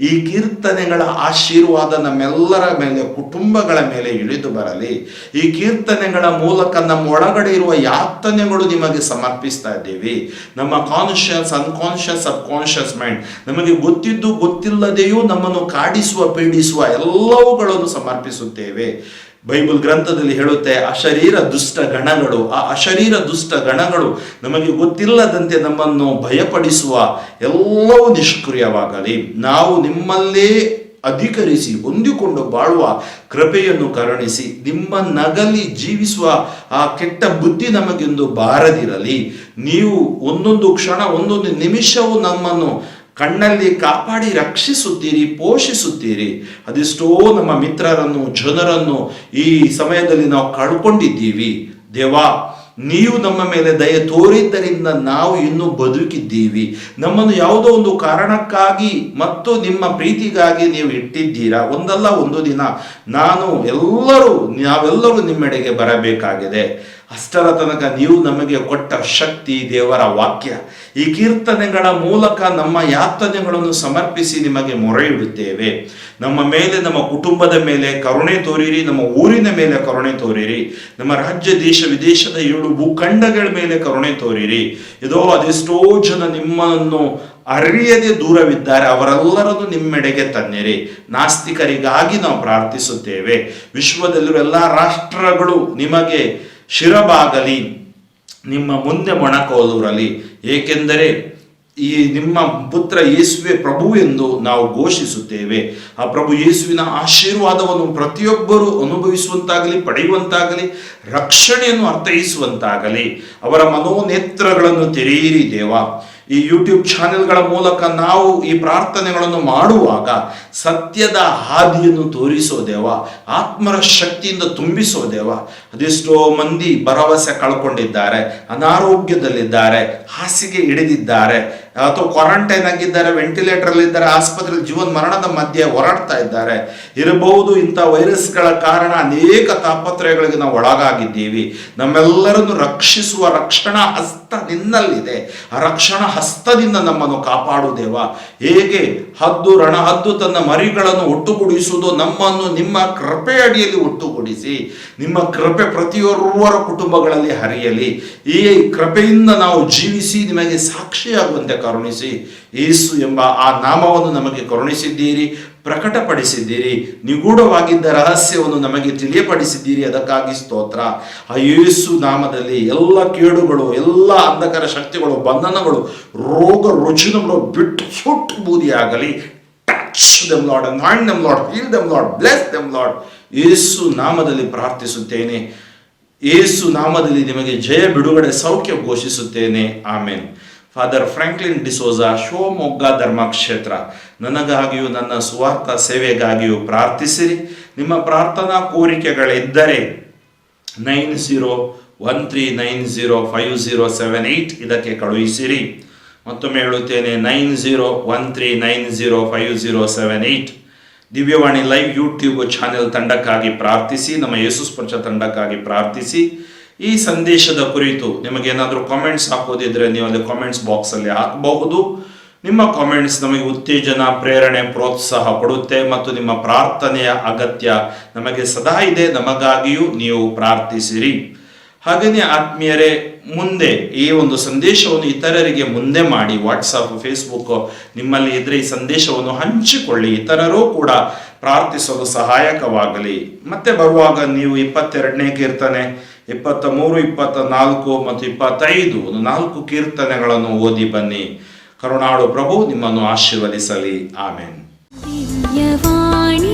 ಈ ಕೀರ್ತನೆಗಳ ಆಶೀರ್ವಾದ ನಮ್ಮೆಲ್ಲರ ಮೇಲೆ, ಕುಟುಂಬಗಳ ಮೇಲೆ ಇಳಿದು ಬರಲಿ. ಈ ಕೀರ್ತನೆಗಳ ಮೂಲಕ ನಮ್ಮ ಒಳಗಡೆ ಇರುವ ಯಾತನೆಗಳು ನಿಮಗೆ ಸಮರ್ಪಿಸ್ತಾ ಇದ್ದೀವಿ. ನಮ್ಮ ಕಾನ್ಷಿಯಸ್, ಅನ್ಕಾನ್ಷಿಯಸ್, ಸಬ್ಕಾನ್ಷಿಯಸ್ ಮೈಂಡ್, ನಮಗೆ ಗೊತ್ತಿದ್ದು ಗೊತ್ತಿಲ್ಲದೆಯೂ ನಮ್ಮನ್ನು ಕಾಡಿಸುವ, ಪೀಡಿಸುವ ಎಲ್ಲವುಗಳನ್ನು ಸಮರ್ಪಿಸುತ್ತೇವೆ. ಬೈಬಲ್ ಗ್ರಂಥದಲ್ಲಿ ಹೇಳುತ್ತೆ, ಅಶರೀರ ದುಷ್ಟ ಗಣಗಳು, ಆ ಅಶರೀರ ದುಷ್ಟ ಗಣಗಳು ನಮಗೆ ಗೊತ್ತಿಲ್ಲದಂತೆ ನಮ್ಮನ್ನು ಭಯಪಡಿಸುವ ಎಲ್ಲವೂ ನಿಷ್ಕ್ರಿಯವಾಗಲಿ. ನಾವು ನಿಮ್ಮಲ್ಲೇ ಅಧಿಕರಿಸಿ ಹೊಂದಿಕೊಂಡು ಬಾಳುವ ಕೃಪೆಯನ್ನು ಕರುಣಿಸಿ, ನಿಮ್ಮ ನಗಲಿ ಜೀವಿಸುವ ಆ ಕೆಟ್ಟ ಬುದ್ಧಿ ನಮಗೆಂದು ಬಾರದಿರಲಿ. ನೀವು ಒಂದೊಂದು ಕ್ಷಣ, ಒಂದೊಂದು ನಿಮಿಷವೂ ನಮ್ಮನ್ನು ಕಣ್ಣಲ್ಲಿ ಕಾಪಾಡಿ ರಕ್ಷಿಸುತ್ತೀರಿ, ಪೋಷಿಸುತ್ತೀರಿ. ಅದೆಷ್ಟೋ ನಮ್ಮ ಮಿತ್ರರನ್ನು, ಜನರನ್ನು ಈ ಸಮಯದಲ್ಲಿ ನಾವು ಕಳ್ಕೊಂಡಿದ್ದೀವಿ. ದೇವಾ, ನೀವು ನಮ್ಮ ಮೇಲೆ ದಯೆ ತೋರಿದ್ದರಿಂದ ನಾವು ಇನ್ನೂ ಬದುಕಿದ್ದೀವಿ. ನಮ್ಮನ್ನು ಯಾವುದೋ ಒಂದು ಕಾರಣಕ್ಕಾಗಿ ಮತ್ತು ನಿಮ್ಮ ಪ್ರೀತಿಗಾಗಿ ನೀವು ಇಟ್ಟಿದ್ದೀರಾ. ಒಂದಲ್ಲ ಒಂದು ದಿನ ನಾವೆಲ್ಲರೂ ನಿಮ್ಮೆಡೆಗೆ ಬರಬೇಕಾಗಿದೆ. ಅಷ್ಟರ ತನಕ ನೀವು ನಮಗೆ ಕೊಟ್ಟ ಶಕ್ತಿ ದೇವರ ವಾಕ್ಯ. ಈ ಕೀರ್ತನೆಗಳ ಮೂಲಕ ನಮ್ಮ ಯಾತನೆಗಳನ್ನು ಸಮರ್ಪಿಸಿ ನಿಮಗೆ ಮೊರೆ ಇಡುತ್ತೇವೆ. ನಮ್ಮ ಮೇಲೆ, ನಮ್ಮ ಕುಟುಂಬದ ಮೇಲೆ ಕರುಣೆ ತೋರಿರಿ. ನಮ್ಮ ಊರಿನ ಮೇಲೆ ಕರುಣೆ ತೋರಿರಿ. ನಮ್ಮ ರಾಜ್ಯ, ದೇಶ, ವಿದೇಶದ 7 ಭೂಖಂಡಗಳ ಮೇಲೆ ಕರುಣೆ ತೋರಿರಿ. ಇದೋ ಅದೆಷ್ಟೋ ಜನ ನಿಮ್ಮನ್ನು ಅರಿಯದೆ ದೂರವಿದ್ದಾರೆ ಅವರೆಲ್ಲರನ್ನು ನಿಮ್ಮೆಡೆಗೆ ತನ್ನಿರಿ. ನಾಸ್ತಿಕರಿಗಾಗಿ ನಾವು ಪ್ರಾರ್ಥಿಸುತ್ತೇವೆ. ವಿಶ್ವದಲ್ಲಿರುವ ಎಲ್ಲ ರಾಷ್ಟ್ರಗಳು ನಿಮಗೆ ಶಿರಬಾಗಲಿ, ನಿಮ್ಮ ಮುಂದೆ ಮೊಣಕಾಲೂರಲಿ, ಏಕೆಂದರೆ ಈ ನಿಮ್ಮ ಪುತ್ರ ಯೇಸುವೆ ಪ್ರಭು ಎಂದು ನಾವು ಘೋಷಿಸುತ್ತೇವೆ. ಆ ಪ್ರಭು ಯೇಸುವಿನ ಆಶೀರ್ವಾದವನ್ನು ಪ್ರತಿಯೊಬ್ಬರೂ ಅನುಭವಿಸುವಂತಾಗಲಿ, ಪಡೆಯುವಂತಾಗಲಿ, ರಕ್ಷಣೆಯನ್ನು ಅರ್ಥೈಸುವಂತಾಗಲಿ. ಅವರ ಮನೋನೇತ್ರಗಳನ್ನು ತೆರೆಯಿರಿ ದೇವ. ಈ ಯೂಟ್ಯೂಬ್ ಚಾನೆಲ್ಗಳ ಮೂಲಕ ನಾವು ಈ ಪ್ರಾರ್ಥನೆಗಳನ್ನು ಮಾಡುವಾಗ ಸತ್ಯದ ಹಾದಿಯನ್ನು ತೋರಿಸೋ ದೇವ, ಆತ್ಮರ ಶಕ್ತಿಯಿಂದ ತುಂಬಿಸೋ ದೇವ. ಅದೆಷ್ಟೋ ಮಂದಿ ಭರವಸೆ ಕಳ್ಕೊಂಡಿದ್ದಾರೆ, ಅನಾರೋಗ್ಯದಲ್ಲಿದ್ದಾರೆ, ಹಾಸಿಗೆ ಹಿಡಿದಿದ್ದಾರೆ, ಅಥವಾ ಕ್ವಾರಂಟೈನ್ ಆಗಿದ್ದಾರೆ, ವೆಂಟಿಲೇಟರ್ ಅಲ್ಲಿ ಇದ್ದಾರೆ, ಆಸ್ಪತ್ರೆಯಲ್ಲಿ ಜೀವನ ಮರಣದ ಮಧ್ಯೆ ಹೋರಾಡ್ತಾ ಇದ್ದಾರೆ. ಇರಬಹುದು ಇಂಥ ವೈರಸ್ಗಳ ಕಾರಣ ಅನೇಕ ತಾಪತ್ರಯಗಳಿಗೆ ನಾವು ಒಳಗಾಗಿದ್ದೀವಿ. ನಮ್ಮೆಲ್ಲರನ್ನು ರಕ್ಷಿಸುವ ರಕ್ಷಣಾ ಹಸ್ತ ನಿನ್ನಲ್ಲಿದೆ. ಆ ರಕ್ಷಣಾ ಹಸ್ತದಿಂದ ನಮ್ಮನ್ನು ಕಾಪಾಡು ದೇವ. ಹೇಗೆ ರಣಹದ್ದು ತನ್ನ ಮರಿಗಳನ್ನು ಒಟ್ಟುಗೂಡಿಸುವುದು, ನಮ್ಮನ್ನು ನಿಮ್ಮ ಕೃಪೆ ಅಡಿಯಲ್ಲಿ ಒಟ್ಟುಗೂಡಿಸಿ, ನಿಮ್ಮ ಕೃಪೆ ಪ್ರತಿಯೊಬ್ಬರ ಕುಟುಂಬಗಳಲ್ಲಿ ಹರಿಯಲಿ. ಈ ಕೃಪೆಯಿಂದ ನಾವು ಜೀವಿಸಿ ನಿಮಗೆ ಸಾಕ್ಷಿಯಾಗುವಂತೆ ಕರುಣಿಸಿ. ಯೇಸು ಎಂಬ ಆ ನಾಮವನ್ನು ನಮಗೆ ಕರುಣಿಸಿದ್ದೀರಿ, ಪ್ರಕಟಪಡಿಸಿದ್ದೀರಿ, ನಿಗೂಢವಾಗಿದ್ದ ರಹಸ್ಯವನ್ನು ನಮಗೆ ತಿಳಿಯಪಡಿಸಿದ್ದೀರಿ. ಅದಕ್ಕಾಗಿ ಸ್ತೋತ್ರ. ಆ ಯೇಸು ನಾಮದಲ್ಲಿ ಎಲ್ಲ ಕೇಡುಗಳು, ಎಲ್ಲ ಅಂಧಕಾರ ಶಕ್ತಿಗಳು, ಬಂಧನಗಳು, ರೋಗ ರುಜಿನಗಳು ಬಿಟ್ಟು ಸುಟ್ಟು ಬೂದಿಯಾಗಲಿ. Touch them lord, anoint them lord, heal them lord, bless them lord. ಯೇಸು ನಾಮದಲ್ಲಿ ಪ್ರಾರ್ಥಿಸುತ್ತೇನೆ. ಯೇಸು ನಾಮದಲ್ಲಿ ನಿಮಗೆ ಜಯ, ಬಿಡುಗಡೆ, ಸೌಖ್ಯ ಘೋಷಿಸುತ್ತೇನೆ. ಆಮೇನ್. ಫಾದರ್ ಫ್ರಾಂಕ್ಲಿನ್ ಡಿಸೋಜಾ, ಶಿವಮೊಗ್ಗ ಧರ್ಮಕ್ಷೇತ್ರ. ನನಗಾಗಿಯೂ ನನ್ನ ಸುವಾರ್ಥ ಸೇವೆಗಾಗಿಯೂ ಪ್ರಾರ್ಥಿಸಿರಿ. ನಿಮ್ಮ ಪ್ರಾರ್ಥನಾ ಕೋರಿಕೆಗಳಿದ್ದರೆ 9013905078 ಇದಕ್ಕೆ ಕಳುಹಿಸಿರಿ. ಮತ್ತೊಮ್ಮೆ ಹೇಳುತ್ತೇನೆ, 9013905078. ದಿವ್ಯವಾಣಿ ಲೈವ್ ಯೂಟ್ಯೂಬ್ ಚಾನೆಲ್ ತಂಡಕ್ಕಾಗಿ ಪ್ರಾರ್ಥಿಸಿ. ನಮ್ಮ ಯೇಸು ಸ್ಪರ್ಶ ತಂಡಕ್ಕಾಗಿ ಪ್ರಾರ್ಥಿಸಿ. ಈ ಸಂದೇಶದ ಕುರಿತು ನಿಮಗೇನಾದರೂ ಕಾಮೆಂಟ್ಸ್ ಹಾಕೋದಿದ್ರೆ ನೀವು ಅಲ್ಲಿ ಕಾಮೆಂಟ್ಸ್ ಬಾಕ್ಸಲ್ಲಿ ಹಾಕಬಹುದು. ನಿಮ್ಮ ಕಾಮೆಂಟ್ಸ್ ನಮಗೆ ಉತ್ತೇಜನ, ಪ್ರೇರಣೆ, ಪ್ರೋತ್ಸಾಹ ಕೊಡುತ್ತೆ ಮತ್ತು ನಿಮ್ಮ ಪ್ರಾರ್ಥನೆಯ ಅಗತ್ಯ ನಮಗೆ ಸದಾ ಇದೆ. ನಮಗಾಗಿಯೂ ನೀವು ಪ್ರಾರ್ಥಿಸಿರಿ. ಹಾಗೆಯೇ ಆತ್ಮೀಯರೇ, ಮುಂದೆ ಈ ಒಂದು ಸಂದೇಶವನ್ನು ಇತರರಿಗೆ ಮುಂದೆ ಮಾಡಿ. ವಾಟ್ಸಪ್, ಫೇಸ್ಬುಕ್ ನಿಮ್ಮಲ್ಲಿ ಇದ್ರೆ ಈ ಸಂದೇಶವನ್ನು ಹಂಚಿಕೊಳ್ಳಿ. ಇತರರೂ ಕೂಡ ಪ್ರಾರ್ಥಿಸಲು ಸಹಾಯಕವಾಗಲಿ. ಮತ್ತೆ ಬರುವಾಗ ನೀವು 22ನೇ ಕೀರ್ತನೆ, 23, 24 ಮತ್ತು 25 4 ಕೀರ್ತನೆಗಳನ್ನು ಓದಿ ಬನ್ನಿ. ಕರುಣಾಳು ಪ್ರಭು ನಿಮ್ಮನ್ನು ಆಶೀರ್ವದಿಸಲಿ. ಆಮೇನ್. ದಿವ್ಯವಾಣಿ